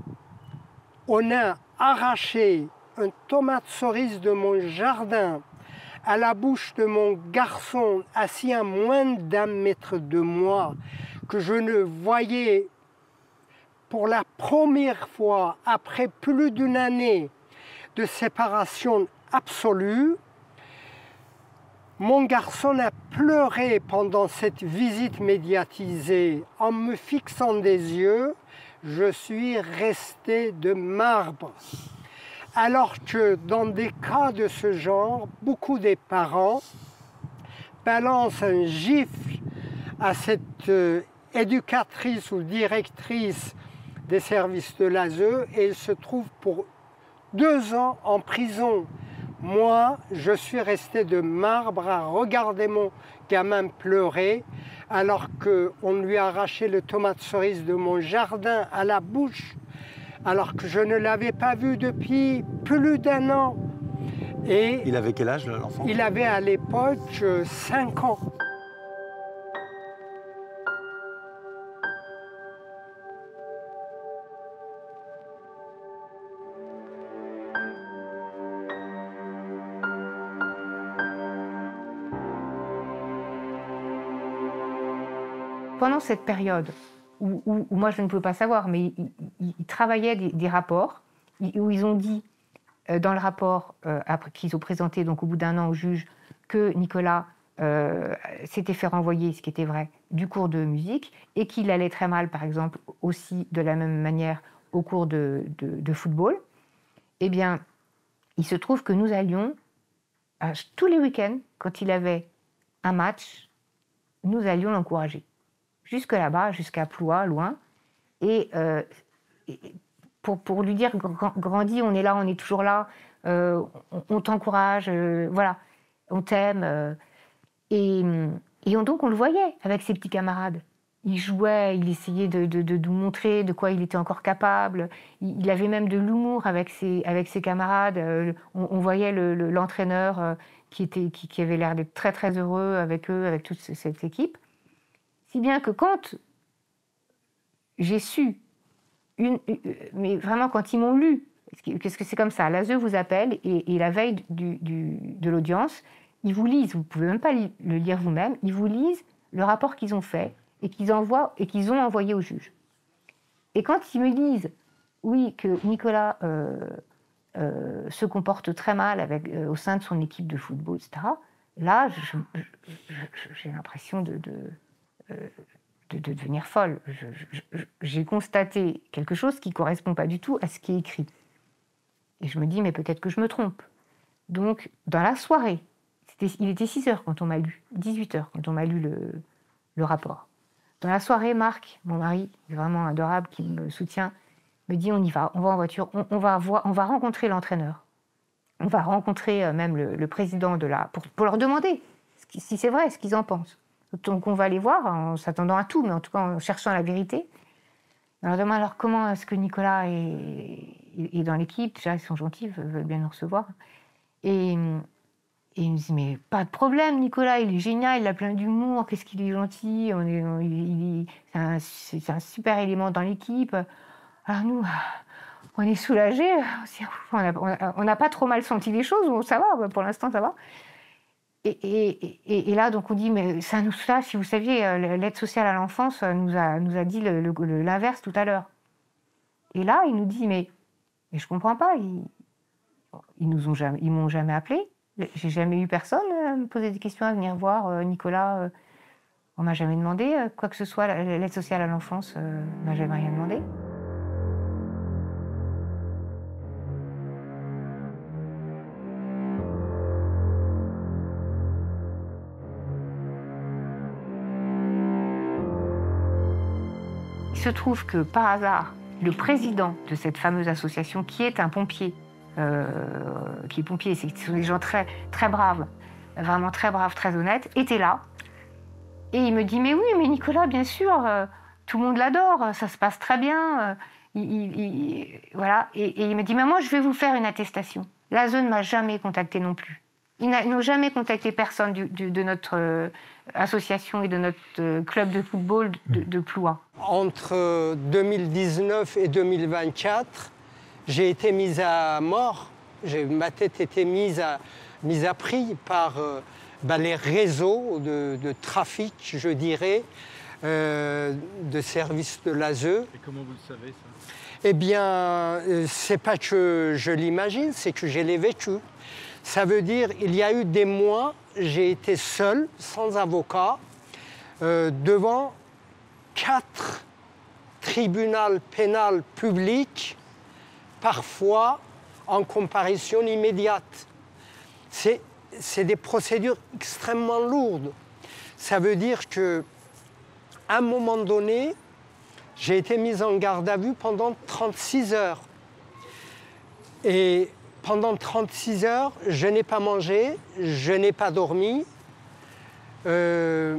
on a arraché une tomate cerise de mon jardin à la bouche de mon garçon assis à moins d'1 mètre de moi, que je ne voyais pour la première fois après plus d'une année de séparation absolue. Mon garçon a pleuré pendant cette visite médiatisée. En me fixant des yeux, je suis resté de marbre. Alors que dans des cas de ce genre, beaucoup des parents balancent un gifle à cette éducatrice ou directrice des services de l'ASE et elle se trouve pour 2 ans en prison. Moi, je suis resté de marbre à regarder mon gamin pleurer alors qu'on lui a arraché le tomate cerise de mon jardin à la bouche, alors que je ne l'avais pas vu depuis plus d'1 an. Et il avait quel âge, l'enfant? Il avait à l'époque 5 ans. Pendant cette période où moi je ne pouvais pas savoir, mais ils travaillaient des rapports où ils ont dit dans le rapport qu'ils ont présenté donc au bout d'1 an au juge que Nicolas s'était fait renvoyer, ce qui était vrai, du cours de musique et qu'il allait très mal, par exemple, aussi de la même manière au cours de football. Eh bien, il se trouve que nous allions tous les week-ends, quand il avait un match, nous allions l'encourager. Jusque là-bas, jusqu'à Ploie, loin. Et pour lui dire, grandis, on est là, on est toujours là, on t'encourage, voilà, on t'aime. Et donc, on le voyait avec ses petits camarades. Il jouait, il essayait de nous montrer de quoi il était encore capable. Il avait même de l'humour avec ses camarades. On voyait l'entraîneur qui avait l'air d'être très, très heureux avec eux, avec toute cette équipe. Si bien que quand j'ai su, mais vraiment quand ils m'ont lu, parce que c'est comme ça, l'ASE vous appelle et la veille de l'audience, ils vous lisent, vous ne pouvez même pas le lire vous-même, ils vous lisent le rapport qu'ils ont fait et qu'ils ont envoyé au juge. Et quand ils me disent, oui, que Nicolas se comporte très mal au sein de son équipe de football, etc., là, j'ai l'impression de devenir folle. J'ai constaté quelque chose qui ne correspond pas du tout à ce qui est écrit. Et je me dis, mais peut-être que je me trompe. Donc, dans la soirée, il était 6h quand on m'a lu, 18h quand on m'a lu le rapport. Dans la soirée, Marc, mon mari, vraiment adorable, qui me soutient, me dit, on y va, on va en voiture, on va rencontrer l'entraîneur. On va rencontrer même le président pour leur demander si c'est vrai, ce qu'ils en pensent. Donc on va aller voir en s'attendant à tout, mais en tout cas en cherchant la vérité. On leur demande alors comment est-ce que Nicolas est dans l'équipe. Déjà, ils sont gentils, veulent bien nous recevoir. Et il me dit, mais pas de problème, Nicolas, il est génial, il a plein d'humour, qu'est-ce qu'il est gentil, c'est un super élément dans l'équipe. Alors nous, on est soulagés, on n'a pas trop mal senti les choses, ça va, pour l'instant ça va. Et là, donc on dit, mais ça nous soulage, si vous saviez, l'aide sociale à l'enfance nous a dit l'inverse tout à l'heure. Et là, il nous dit, mais je comprends pas, ils m'ont jamais appelé, j'ai jamais eu personne à me poser des questions, à venir voir Nicolas. On m'a jamais demandé quoi que ce soit, l'aide sociale à l'enfance m'a jamais rien demandé. Il se trouve que, par hasard, le président de cette fameuse association, qui est un pompier, ce sont des gens très, très braves, vraiment très braves, très honnêtes, était là. Et il me dit, mais oui, mais Nicolas, bien sûr, tout le monde l'adore, ça se passe très bien. Voilà. Et il me dit, mais moi, je vais vous faire une attestation. L'ASE ne m'a jamais contacté non plus. Ils n'ont jamais contacté personne de notre association et de notre club de football de Ploie. Entre 2019 et 2024, j'ai été mise à mort. Ma tête était mise à prix par les réseaux de trafic, je dirais, de services de l'ASE. Et comment vous le savez, ça? Eh bien, c'est pas que je l'imagine, c'est que je l'ai vécu. Ça veut dire, il y a eu des mois, j'ai été seul, sans avocat, devant 4 tribunaux pénals publics, parfois en comparution immédiate. C'est des procédures extrêmement lourdes. Ça veut dire qu'à un moment donné, j'ai été mise en garde à vue pendant 36 heures. Et pendant 36 heures, je n'ai pas mangé, je n'ai pas dormi et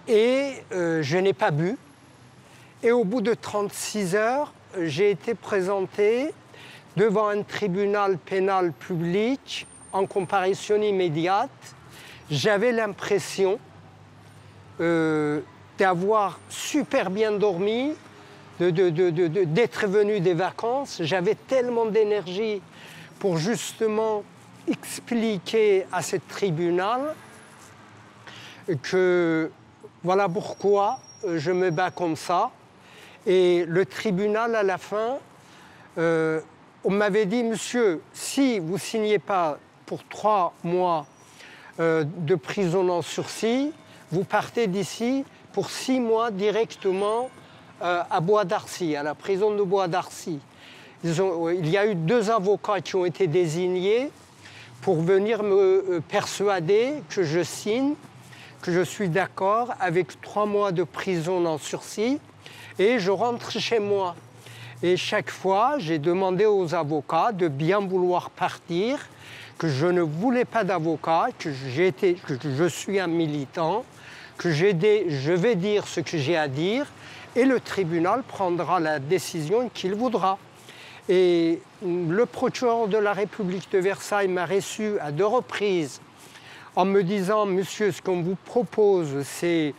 je n'ai pas bu. Et au bout de 36 heures, j'ai été présenté devant un tribunal pénal public en comparution immédiate. J'avais l'impression d'avoir super bien dormi, d'être venu des vacances. J'avais tellement d'énergie pour justement expliquer à ce tribunal que voilà pourquoi je me bats comme ça. Et le tribunal, à la fin, on m'avait dit, monsieur, si vous ne signez pas pour 3 mois de prison en sursis, vous partez d'ici pour 6 mois directement à Bois d'Arcy, à la prison de Bois d'Arcy. Il y a eu 2 avocats qui ont été désignés pour venir me persuader que je signe, que je suis d'accord avec 3 mois de prison en sursis et je rentre chez moi. Et chaque fois, j'ai demandé aux avocats de bien vouloir partir, que je ne voulais pas d'avocat, que je suis un militant, que je vais dire ce que j'ai à dire et le tribunal prendra la décision qu'il voudra. Et le procureur de la République de Versailles m'a reçu à 2 reprises en me disant « Monsieur, ce qu'on vous propose, c'est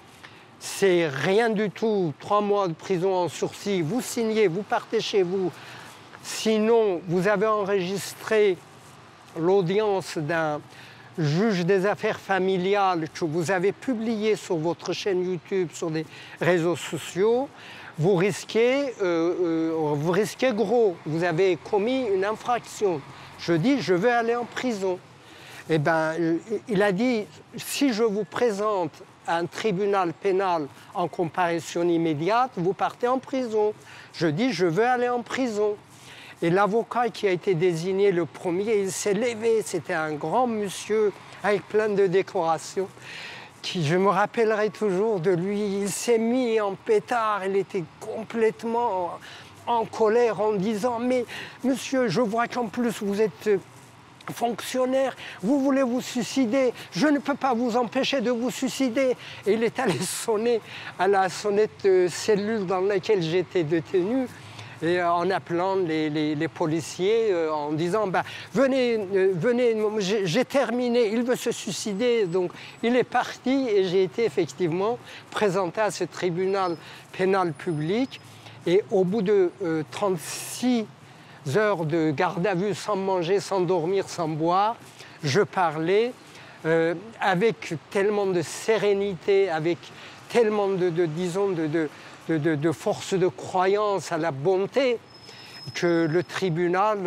rien du tout, 3 mois de prison en sursis, vous signez, vous partez chez vous. Sinon, vous avez enregistré l'audience d'un juge des affaires familiales que vous avez publié sur votre chaîne YouTube, sur des réseaux sociaux. Vous risquez gros, vous avez commis une infraction. » Je dis « Je veux aller en prison. » Eh bien, il a dit « Si je vous présente à un tribunal pénal en comparution immédiate, vous partez en prison. » Je dis « Je veux aller en prison. » Et l'avocat qui a été désigné le premier, il s'est levé, c'était un grand monsieur avec plein de décorations, qui, je me rappellerai toujours de lui, il s'est mis en pétard, il était complètement en colère en disant « Mais monsieur, je vois qu'en plus vous êtes fonctionnaire, vous voulez vous suicider, je ne peux pas vous empêcher de vous suicider. » Et il est allé sonner à la sonnette cellule dans laquelle j'étais détenu, et en appelant les policiers, en disant venez, j'ai terminé, il veut se suicider. Donc il est parti et j'ai été effectivement présenté à ce tribunal pénal public. Et au bout de 36 heures de garde à vue, sans manger, sans dormir, sans boire, je parlais avec tellement de sérénité, avec tellement de force de croyance à la bonté, que le tribunal,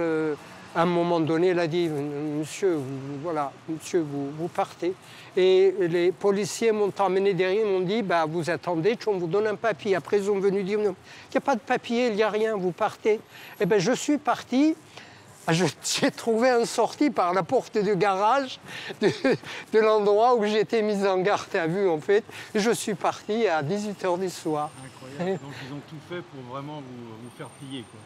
à un moment donné, il a dit « Monsieur, vous partez. » Et les policiers m'ont emmené derrière, ils m'ont dit « Vous attendez qu'on vous donne un papier. » Après, ils sont venus dire « Il n'y a pas de papier, il n'y a rien, vous partez. » Eh bien, je suis parti J'ai trouvé une sortie par la porte du garage de l'endroit où j'étais mise en garde à vue, en fait. Je suis parti à 18h du soir. Incroyable. Donc ils ont tout fait pour vraiment vous faire plier, quoi.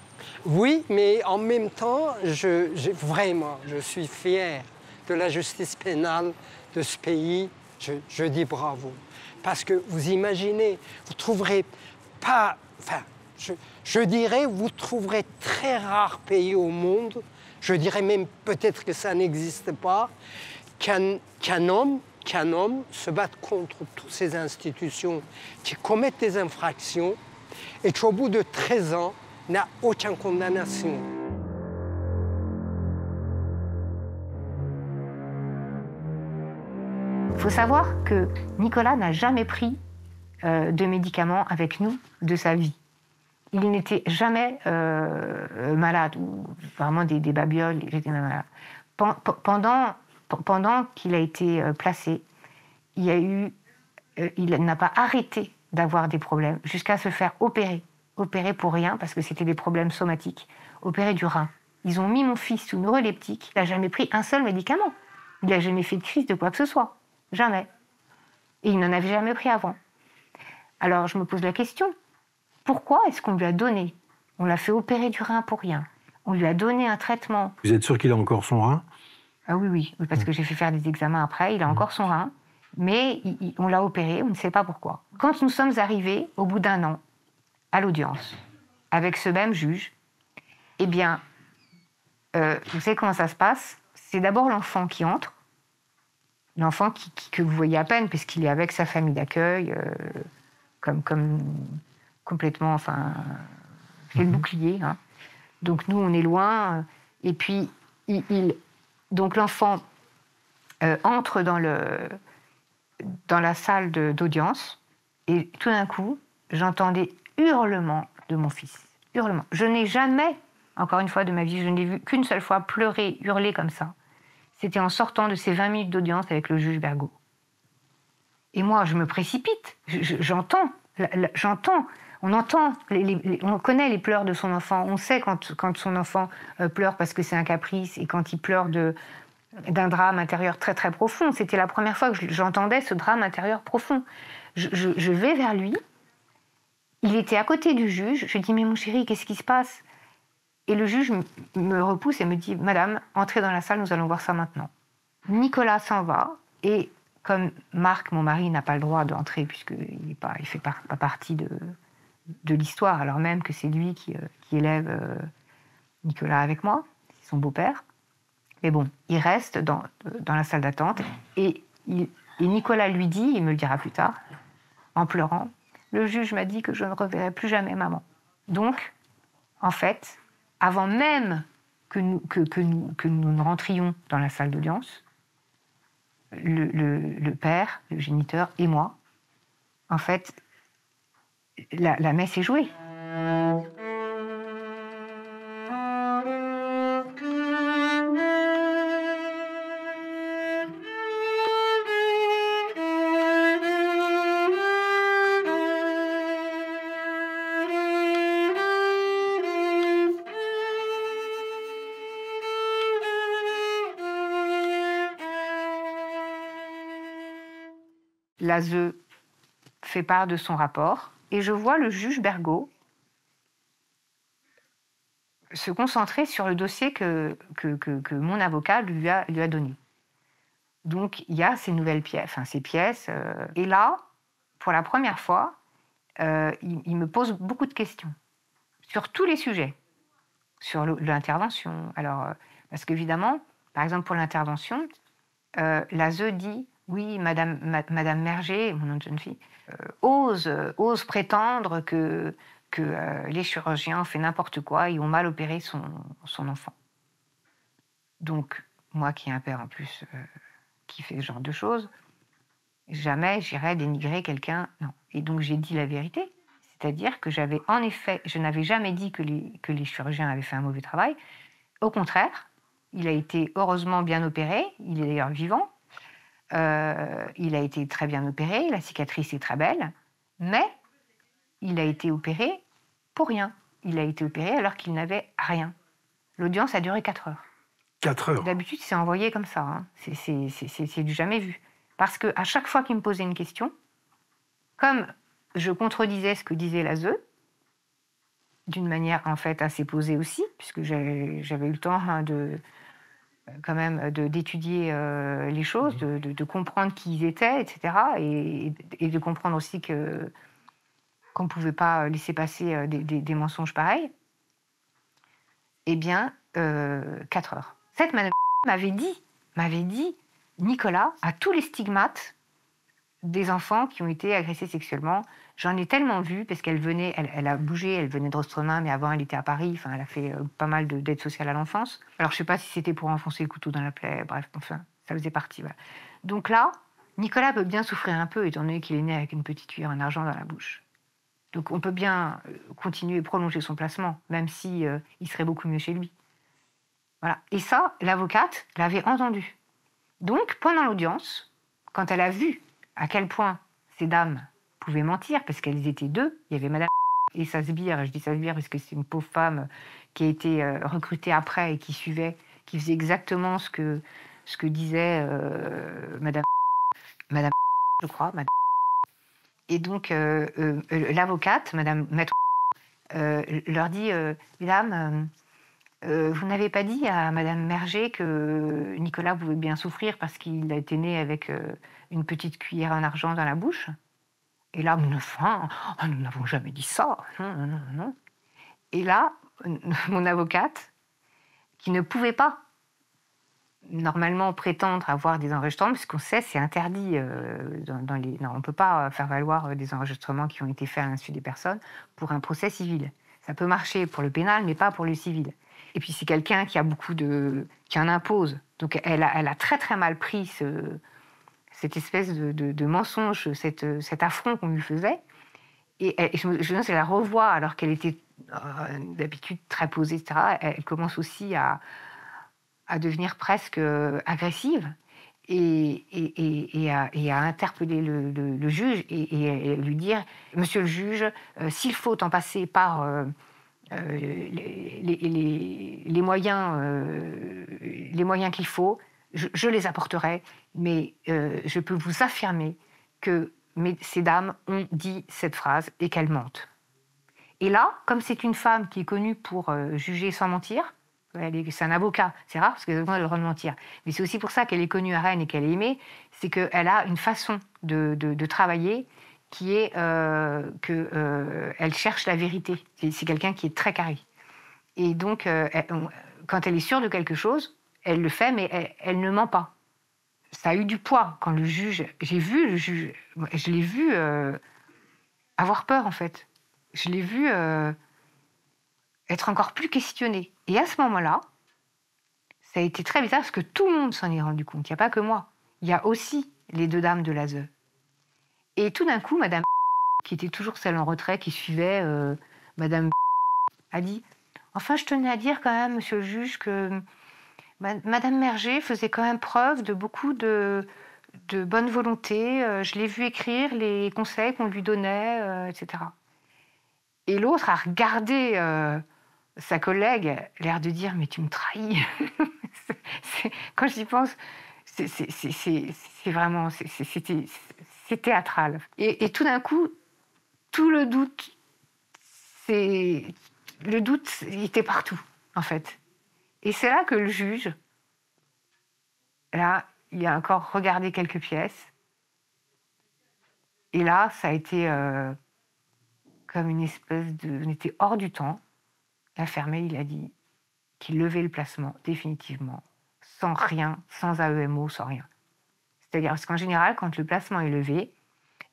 Oui, mais en même temps, je suis fier de la justice pénale de ce pays. Je dis bravo. Parce que vous imaginez, vous trouverez pas... Enfin, je dirais, vous trouverez très rares pays au monde, je dirais même peut-être que ça n'existe pas, qu'un homme se batte contre toutes ces institutions qui commettent des infractions et qu'au bout de 13 ans, n'a aucune condamnation. Il faut savoir que Nicolas n'a jamais pris de médicaments avec nous de sa vie. Il n'était jamais malade, ou vraiment des babioles. Pendant qu'il a été placé, il n'a pas arrêté d'avoir des problèmes jusqu'à se faire opérer. Opérer pour rien, parce que c'était des problèmes somatiques. Opérer du rein. Ils ont mis mon fils sous neuroleptique. Il n'a jamais pris un seul médicament. Il n'a jamais fait de crise de quoi que ce soit. Jamais. Et il n'en avait jamais pris avant. Alors je me pose la question, pourquoi est-ce qu'on lui a donné? On l'a fait opérer du rein pour rien. On lui a donné un traitement. Vous êtes sûr qu'il a encore son rein? Ah oui, parce que j'ai fait faire des examens après. Il a encore son rein, mais on l'a opéré, on ne sait pas pourquoi. Quand nous sommes arrivés, au bout d'1 an, à l'audience, avec ce même juge, eh bien, vous savez comment ça se passe? C'est d'abord l'enfant qui entre, l'enfant que vous voyez à peine, puisqu'il est avec sa famille d'accueil, comme complètement, enfin, c'est le bouclier. Hein. Donc nous, on est loin, et puis donc l'enfant entre dans la salle d'audience, et tout d'un coup, j'entendais hurlements de mon fils. Hurlements. Je n'ai jamais, encore une fois de ma vie, je n'ai vu qu'une seule fois pleurer, hurler comme ça. C'était en sortant de ces 20 minutes d'audience avec le juge Bergot. Et moi, je me précipite. J'entends. On entend, on connaît les pleurs de son enfant. On sait quand son enfant pleure parce que c'est un caprice et quand il pleure d'un drame intérieur très très profond. C'était la première fois que j'entendais ce drame intérieur profond. Je vais vers lui. Il était à côté du juge. Je dis, mais mon chéri, qu'est-ce qui se passe? Et le juge me repousse et me dit, Madame, entrez dans la salle, nous allons voir ça maintenant. Nicolas s'en va, et comme Marc, mon mari, n'a pas le droit d'entrer, puisqu'il ne fait pas partie de l'histoire, alors même que c'est lui qui élève Nicolas avec moi, c'est son beau-père. Mais bon, il reste dans la salle d'attente, et Nicolas lui dit, il me le dira plus tard, en pleurant, le juge m'a dit que je ne reverrai plus jamais maman. Donc, en fait, avant même que nous ne rentrions dans la salle d'audience, le père, le géniteur et moi, en fait, la messe est jouée. L'ASE fait part de son rapport et je vois le juge Bergot se concentrer sur le dossier que mon avocat lui a donné. Donc il y a ces nouvelles pièces, ces pièces. Et là, pour la première fois, il me pose beaucoup de questions sur tous les sujets, sur l'intervention. Alors, parce qu'évidemment, par exemple pour l'intervention, l'ASE dit oui, Madame Merger, mon nom de jeune fille, ose prétendre que les chirurgiens ont fait n'importe quoi et ont mal opéré son enfant. Donc, moi qui ai un père en plus qui fait ce genre de choses, jamais j'irais dénigrer quelqu'un. Non. Et donc j'ai dit la vérité, c'est-à-dire que je n'avais jamais dit que les chirurgiens avaient fait un mauvais travail. Au contraire, il a été heureusement bien opéré, il est d'ailleurs vivant. Il a été très bien opéré, la cicatrice est très belle, mais il a été opéré pour rien. Il a été opéré alors qu'il n'avait rien. L'audience a duré 4 heures. 4 heures. D'habitude, c'est envoyé comme ça. Hein. C'est du jamais vu. Parce qu'à chaque fois qu'il me posait une question, comme je contredisais ce que disait l'ASE, d'une manière en fait assez posée aussi, puisque j'avais eu le temps hein, quand même d'étudier les choses, de comprendre qui ils étaient, etc. Et de comprendre aussi qu'on ne pouvait pas laisser passer des mensonges pareils. Eh bien, 4 heures. Cette madame m'avait dit, Nicolas a tous les stigmates des enfants qui ont été agressés sexuellement. J'en ai tellement vu, parce qu'elle venait, elle a bougé, elle venait de Rostronin, mais avant elle était à Paris, enfin, elle a fait pas mal d'aide sociale à l'enfance. Alors je ne sais pas si c'était pour enfoncer le couteau dans la plaie, bref, enfin, ça faisait partie. Voilà. Donc là, Nicolas peut bien souffrir un peu, étant donné qu'il est né avec une petite cuillère en argent dans la bouche. Donc on peut bien continuer et prolonger son placement, même si il serait beaucoup mieux chez lui. Voilà. Et ça, l'avocate l'avait entendu. Donc, pendant l'audience, quand elle a vu à quel point ces dames pouvaient mentir, parce qu'elles étaient deux, il y avait madame et sa sbire, je dis sa sbire parce que c'est une pauvre femme qui a été recrutée après et qui suivait, qui faisait exactement ce que disait madame, je crois, madame. Et donc, l'avocate, madame maître, leur dit, mesdames, vous n'avez pas dit à madame Merger que Nicolas pouvait bien souffrir parce qu'il a été né avec une petite cuillère en argent dans la bouche? Et là, nous n'avons jamais dit ça. Non. Et là, mon avocate, qui ne pouvait pas normalement prétendre avoir des enregistrements, puisqu'on sait c'est interdit dans les... Non, on ne peut pas faire valoir des enregistrements qui ont été faits à l'insu des personnes pour un procès civil. Ça peut marcher pour le pénal, mais pas pour le civil. Et puis c'est quelqu'un qui a qui en impose. Donc elle a très très mal pris cette espèce de mensonge, cet affront qu'on lui faisait. Et je me souviens, je la revois alors qu'elle était d'habitude très posée, etc. Elle commence aussi à devenir presque agressive et à interpeller le juge et lui dire « Monsieur le juge, s'il faut en passer par les moyens qu'il faut, je les apporterai, mais je peux vous affirmer que ces dames ont dit cette phrase et qu'elles mentent. » Et là, comme c'est une femme qui est connue pour juger sans mentir, c'est un avocat, c'est rare parce qu'elle a le droit de mentir, mais c'est aussi pour ça qu'elle est connue à Rennes et qu'elle est aimée, c'est qu'elle a une façon de travailler qui est qu'elle cherche la vérité. C'est quelqu'un qui est très carré. Et donc, quand elle est sûre de quelque chose, elle le fait, mais elle ne ment pas. Ça a eu du poids quand le juge... J'ai vu le juge... Je l'ai vu avoir peur, en fait. Je l'ai vu être encore plus questionné. Et à ce moment-là, ça a été très bizarre parce que tout le monde s'en est rendu compte. Il n'y a pas que moi. Il y a aussi les deux dames de l'ASE. Et tout d'un coup, madame, qui était toujours celle en retrait, qui suivait madame, a dit « Enfin, je tenais à dire quand même, monsieur le juge, que madame Merger faisait quand même preuve de beaucoup de bonne volonté. Je l'ai vu écrire les conseils qu'on lui donnait, etc. » Et l'autre a regardé sa collègue, l'air de dire « Mais tu me trahis !» Quand j'y pense, c'est vraiment... C'est théâtral. Et tout d'un coup, tout le doute, il était partout, en fait. Et c'est là que le juge, là, il a encore regardé quelques pièces. Et là, ça a été comme une espèce de... On était hors du temps. La fermée, il a dit qu'il levait le placement, définitivement, sans rien, sans AEMO, sans rien. C'est-à-dire, parce qu'en général, quand le placement est levé,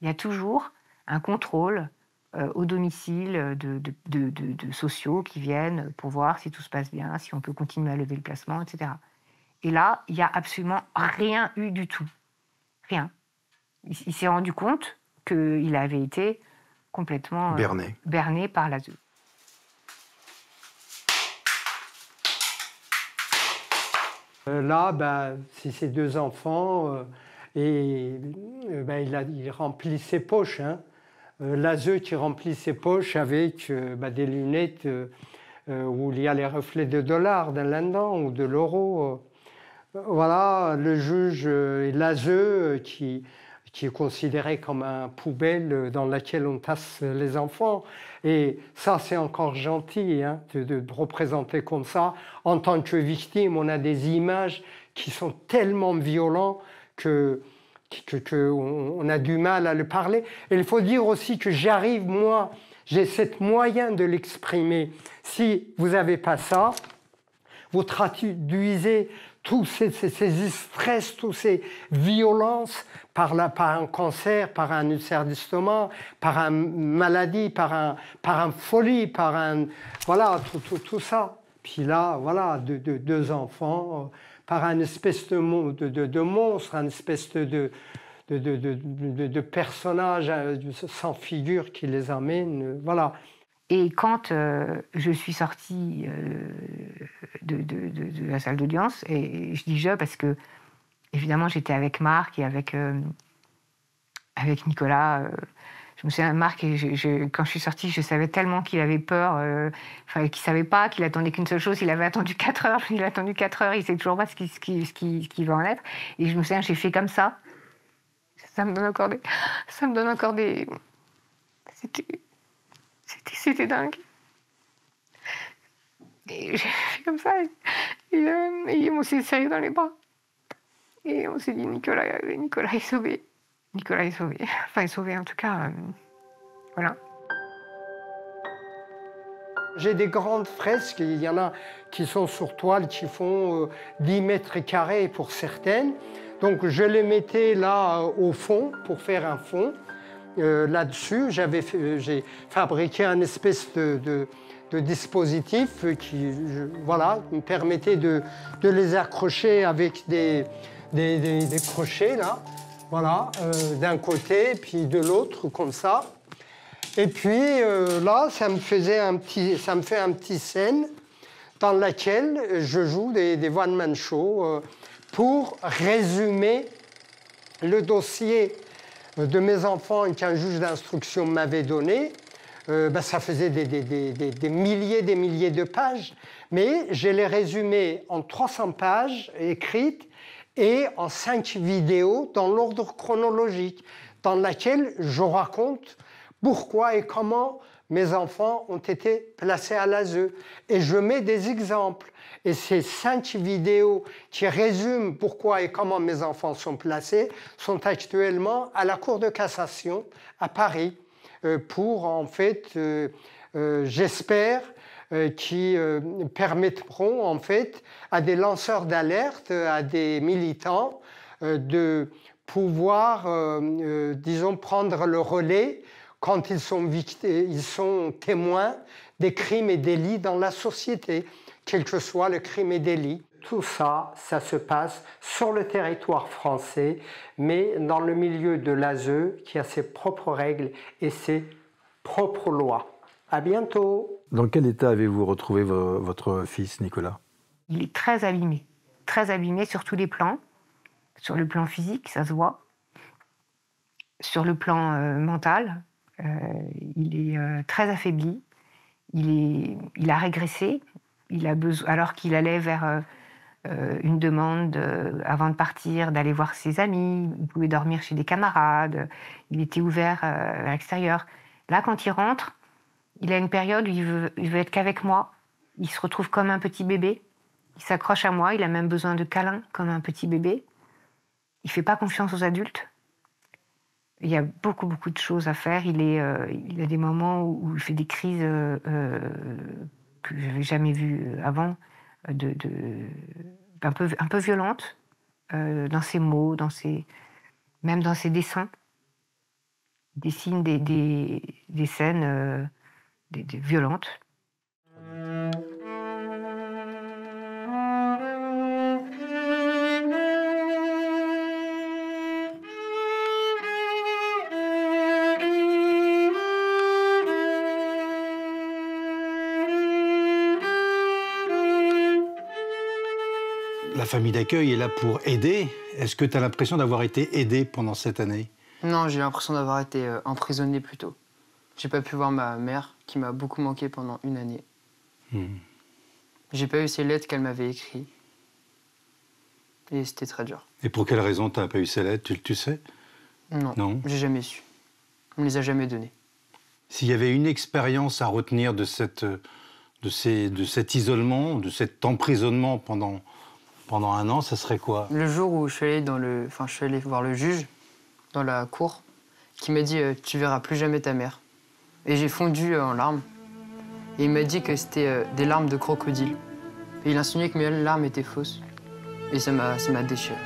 il y a toujours un contrôle au domicile de sociaux qui viennent pour voir si tout se passe bien, si on peut continuer à lever le placement, etc. Et là, il n'y a absolument rien eu du tout. Rien. Il s'est rendu compte qu'il avait été complètement berné par l'ASE. Là, c'est ses deux enfants, il remplit ses poches. L'ASE qui remplit ses poches avec des lunettes où il y a les reflets de dollars là-dedans ou de l'euro. Voilà, le juge l'ASE qui est considéré comme une poubelle dans laquelle on tasse les enfants. Et ça, c'est encore gentil hein, de représenter comme ça. En tant que victime, on a des images qui sont tellement violentes qu'on a du mal à le parler. Et il faut dire aussi que j'arrive, moi, j'ai cette moyen de l'exprimer. Si vous n'avez pas ça, vous traduisez tous ces stress, toutes ces violences par un cancer, par un ulcère d'estomac, par une maladie, par une folie, voilà, tout ça. Puis là, voilà, deux enfants, par une espèce de monstre, une espèce de personnage sans figure qui les amène, voilà. Et quand je suis sortie de la salle d'audience, et je dis je parce que, évidemment, j'étais avec Marc et avec Nicolas. Je me souviens, Marc, quand je suis sortie, je savais tellement qu'il avait peur, qu'il ne savait pas, qu'il attendait qu'une seule chose. Il avait attendu 4 heures, il a attendu 4 heures, il ne sait toujours pas ce qui va en être. Et je me souviens, j'ai fait comme ça. Ça me donne encore des... C'était dingue. Et j'ai fait comme ça. Et on s'est serré dans les bras. Et on s'est dit, Nicolas est sauvé. Nicolas est sauvé. Enfin, est sauvé en tout cas. Voilà. J'ai des grandes fresques. Il y en a qui sont sur toile, qui font 10 mètres carrés pour certaines. Donc je les mettais là au fond pour faire un fond. Là-dessus, j'ai fabriqué un espèce de dispositif qui me permettait de les accrocher avec des crochets, là, voilà, d'un côté, puis de l'autre, comme ça. Et puis là, ça me fait un petit scène dans laquelle je joue des one-man shows pour résumer le dossier de mes enfants qu'un juge d'instruction m'avait donné. Ça faisait des milliers de pages, mais je les résumé en 300 pages écrites et en 5 vidéos dans l'ordre chronologique, dans laquelle je raconte pourquoi et comment mes enfants ont été placés à l'ASE. Et je mets des exemples. Et ces 5 vidéos qui résument pourquoi et comment mes enfants sont placés sont actuellement à la Cour de cassation à Paris pour, en fait, j'espère, qui permettront, en fait, à des lanceurs d'alerte, à des militants, de pouvoir, disons, prendre le relais quand ils sont témoins des crimes et délits dans la société, quel que soit le crime et délit. Tout ça, ça se passe sur le territoire français, mais dans le milieu de l'ASE qui a ses propres règles et ses propres lois. À bientôt. Dans quel état avez-vous retrouvé votre fils, Nicolas? Il est très abîmé sur tous les plans. Sur le plan physique, ça se voit. Sur le plan mental, il est très affaibli. Il a régressé. Il a besoin, alors qu'il allait vers une demande avant de partir, d'aller voir ses amis, il pouvait dormir chez des camarades, il était ouvert à l'extérieur. Là, quand il rentre, il a une période où il veut être qu'avec moi. Il se retrouve comme un petit bébé. Il s'accroche à moi, il a même besoin de câlins comme un petit bébé. Il ne fait pas confiance aux adultes. Il y a beaucoup de choses à faire. Il a des moments où il fait des crises que je n'avais jamais vues avant, un peu violentes, dans ses mots, même dans ses dessins. Il dessine des scènes violentes. La famille d'accueil est là pour aider. Est-ce que tu as l'impression d'avoir été aidé pendant cette année? Non, j'ai l'impression d'avoir été emprisonné plutôt. J'ai pas pu voir ma mère, qui m'a beaucoup manqué pendant une année. J'ai pas eu ces lettres qu'elle m'avait écrites. Et c'était très dur. Et pour quelle raison tu n'as pas eu ces lettres, tu sais? Non, j'ai jamais su. On me les a jamais données. S'il y avait une expérience à retenir de cet isolement, de cet emprisonnement pendant 1 an, ça serait quoi? Le jour où je suis allé voir le juge dans la cour, qui m'a dit tu verras plus jamais ta mère. Et j'ai fondu en larmes. Et il m'a dit que c'était des larmes de crocodile. Et il insinuait que mes larmes étaient fausses. Et ça m'a déchiré.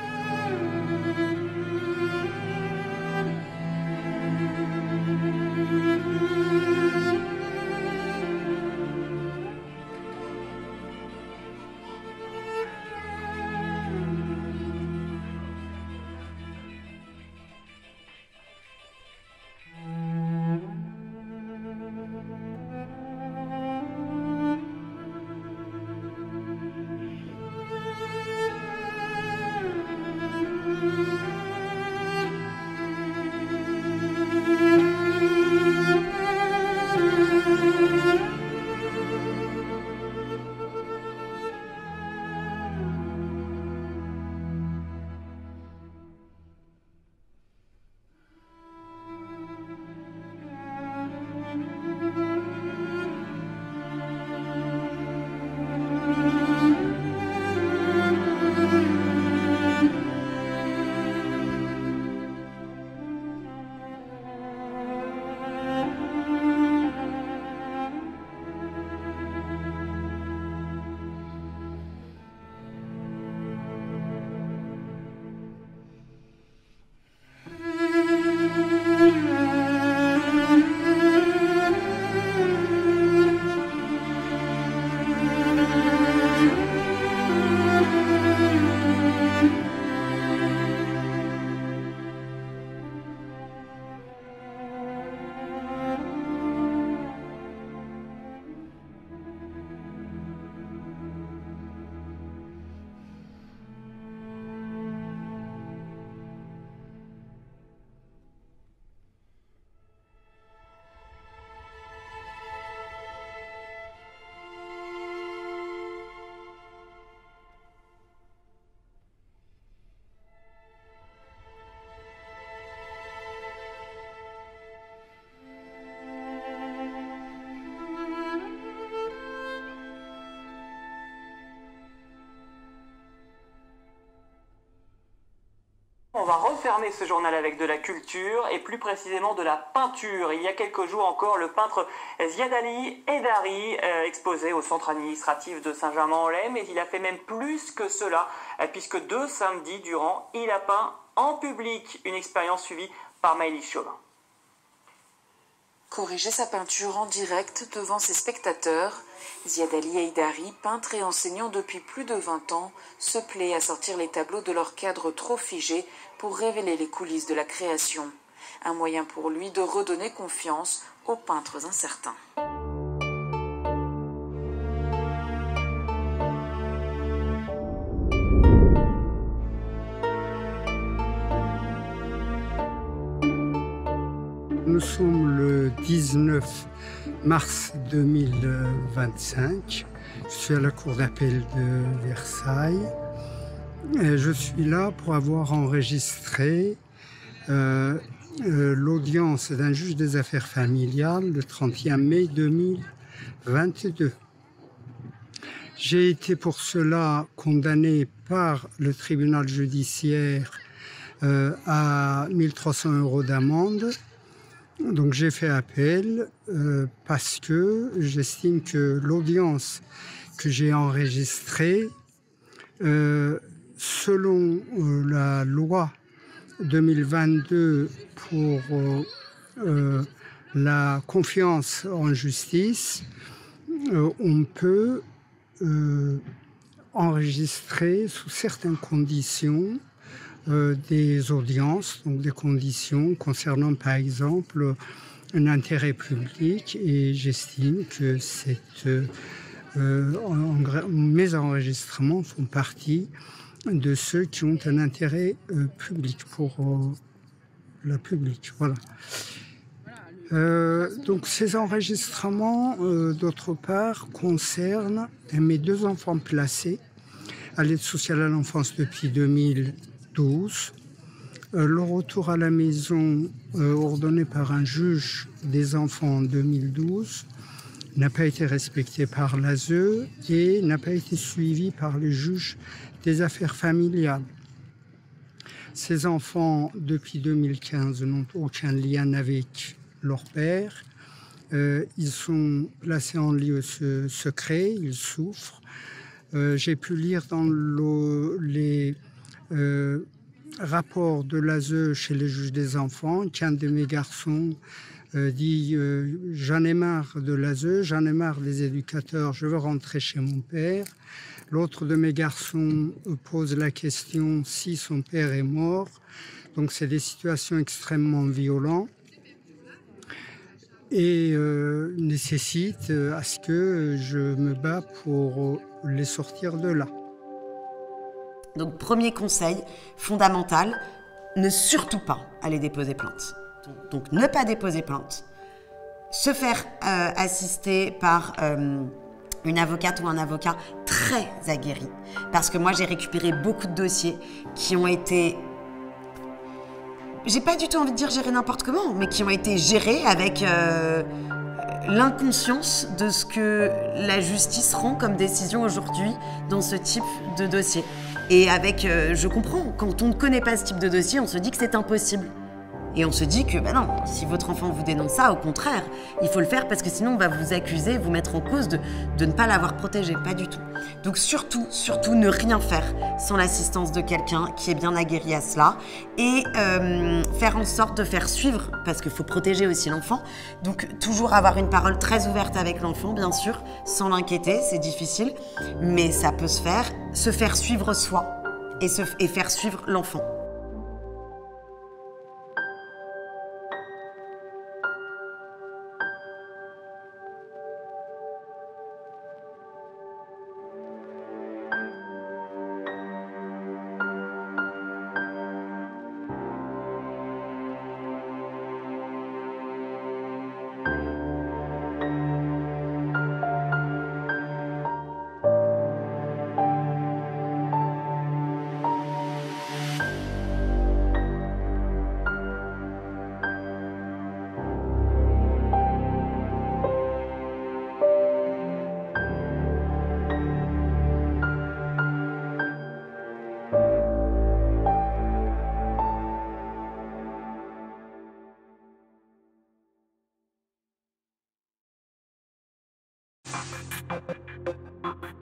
On va refermer ce journal avec de la culture et plus précisément de la peinture. Il y a quelques jours encore, le peintre Ziad Ali Heidari exposait au centre administratif de Saint-Germain-en-Laye, mais il a fait même plus que cela, puisque 2 samedis durant, il a peint en public, une expérience suivie par Maëlys Chauvin. Corriger sa peinture en direct devant ses spectateurs, Ziad Ali Heidari, peintre et enseignant depuis plus de 20 ans, se plaît à sortir les tableaux de leur cadre trop figé pour révéler les coulisses de la création. Un moyen pour lui de redonner confiance aux peintres incertains. Nous sommes le 19 mars 2025. Je suis à la cour d'appel de Versailles. Et je suis là pour avoir enregistré l'audience d'un juge des affaires familiales le 31 mai 2022. J'ai été pour cela condamné par le tribunal judiciaire à 1 300 € d'amende. Donc j'ai fait appel parce que j'estime que l'audience que j'ai enregistrée, selon la loi 2022 pour la confiance en justice, on peut enregistrer sous certaines conditions des audiences, donc des conditions concernant par exemple un intérêt public, et j'estime que mes enregistrements font partie de ceux qui ont un intérêt public pour la public. Voilà. Donc ces enregistrements, d'autre part, concernent mes 2 enfants placés à l'aide sociale à l'enfance depuis 2012. Le retour à la maison ordonné par un juge des enfants en 2012 n'a pas été respecté par l'ASE et n'a pas été suivi par les juges des affaires familiales. Ces enfants, depuis 2015, n'ont aucun lien avec leur père. Ils sont placés en lieu secret, ils souffrent. J'ai pu lire dans les rapports de l'ASE chez les juges des enfants qu'un de mes garçons dit « J'en ai marre de l'ASE, j'en ai marre des éducateurs, je veux rentrer chez mon père ». L'autre de mes garçons pose la question si son père est mort. Donc c'est des situations extrêmement violentes et nécessitent à ce que je me bats pour les sortir de là. Donc premier conseil fondamental, ne surtout pas aller déposer plainte. Donc ne pas déposer plainte, se faire assister par une avocate ou un avocat très aguerri. Parce que moi j'ai récupéré beaucoup de dossiers qui ont été, j'ai pas du tout envie de dire gérer n'importe comment, mais qui ont été gérés avec l'inconscience de ce que la justice rend comme décision aujourd'hui dans ce type de dossier. Et avec, je comprends, quand on ne connaît pas ce type de dossier, on se dit que c'est impossible. Et on se dit que, ben non, si votre enfant vous dénonce ça, au contraire, il faut le faire parce que sinon on va vous accuser, vous mettre en cause de ne pas l'avoir protégé, pas du tout. Donc surtout, ne rien faire sans l'assistance de quelqu'un qui est bien aguerri à cela et faire en sorte de faire suivre, parce qu'il faut protéger aussi l'enfant. Donc toujours avoir une parole très ouverte avec l'enfant, bien sûr, sans l'inquiéter, c'est difficile, mais ça peut se faire suivre soi et faire suivre l'enfant.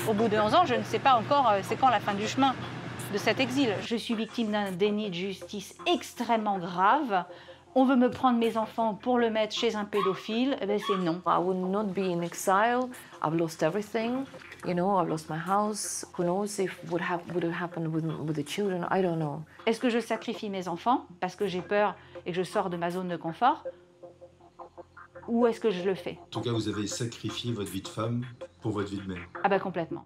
Au bout de 11 ans, je ne sais pas encore c'est quand la fin du chemin de cet exil. Je suis victime d'un déni de justice extrêmement grave. On veut me prendre mes enfants pour le mettre chez un pédophile. Eh bien, c'est non. I would not be in exile. I've lost everything. You know, I've lost my house. Who knows if would have happened with the children? I don't know. Est-ce que je sacrifie mes enfants parce que j'ai peur et que je sors de ma zone de confort? Ou est-ce que je le fais? En tout cas, vous avez sacrifié votre vie de femme pour votre vie de mère. Ah ben complètement.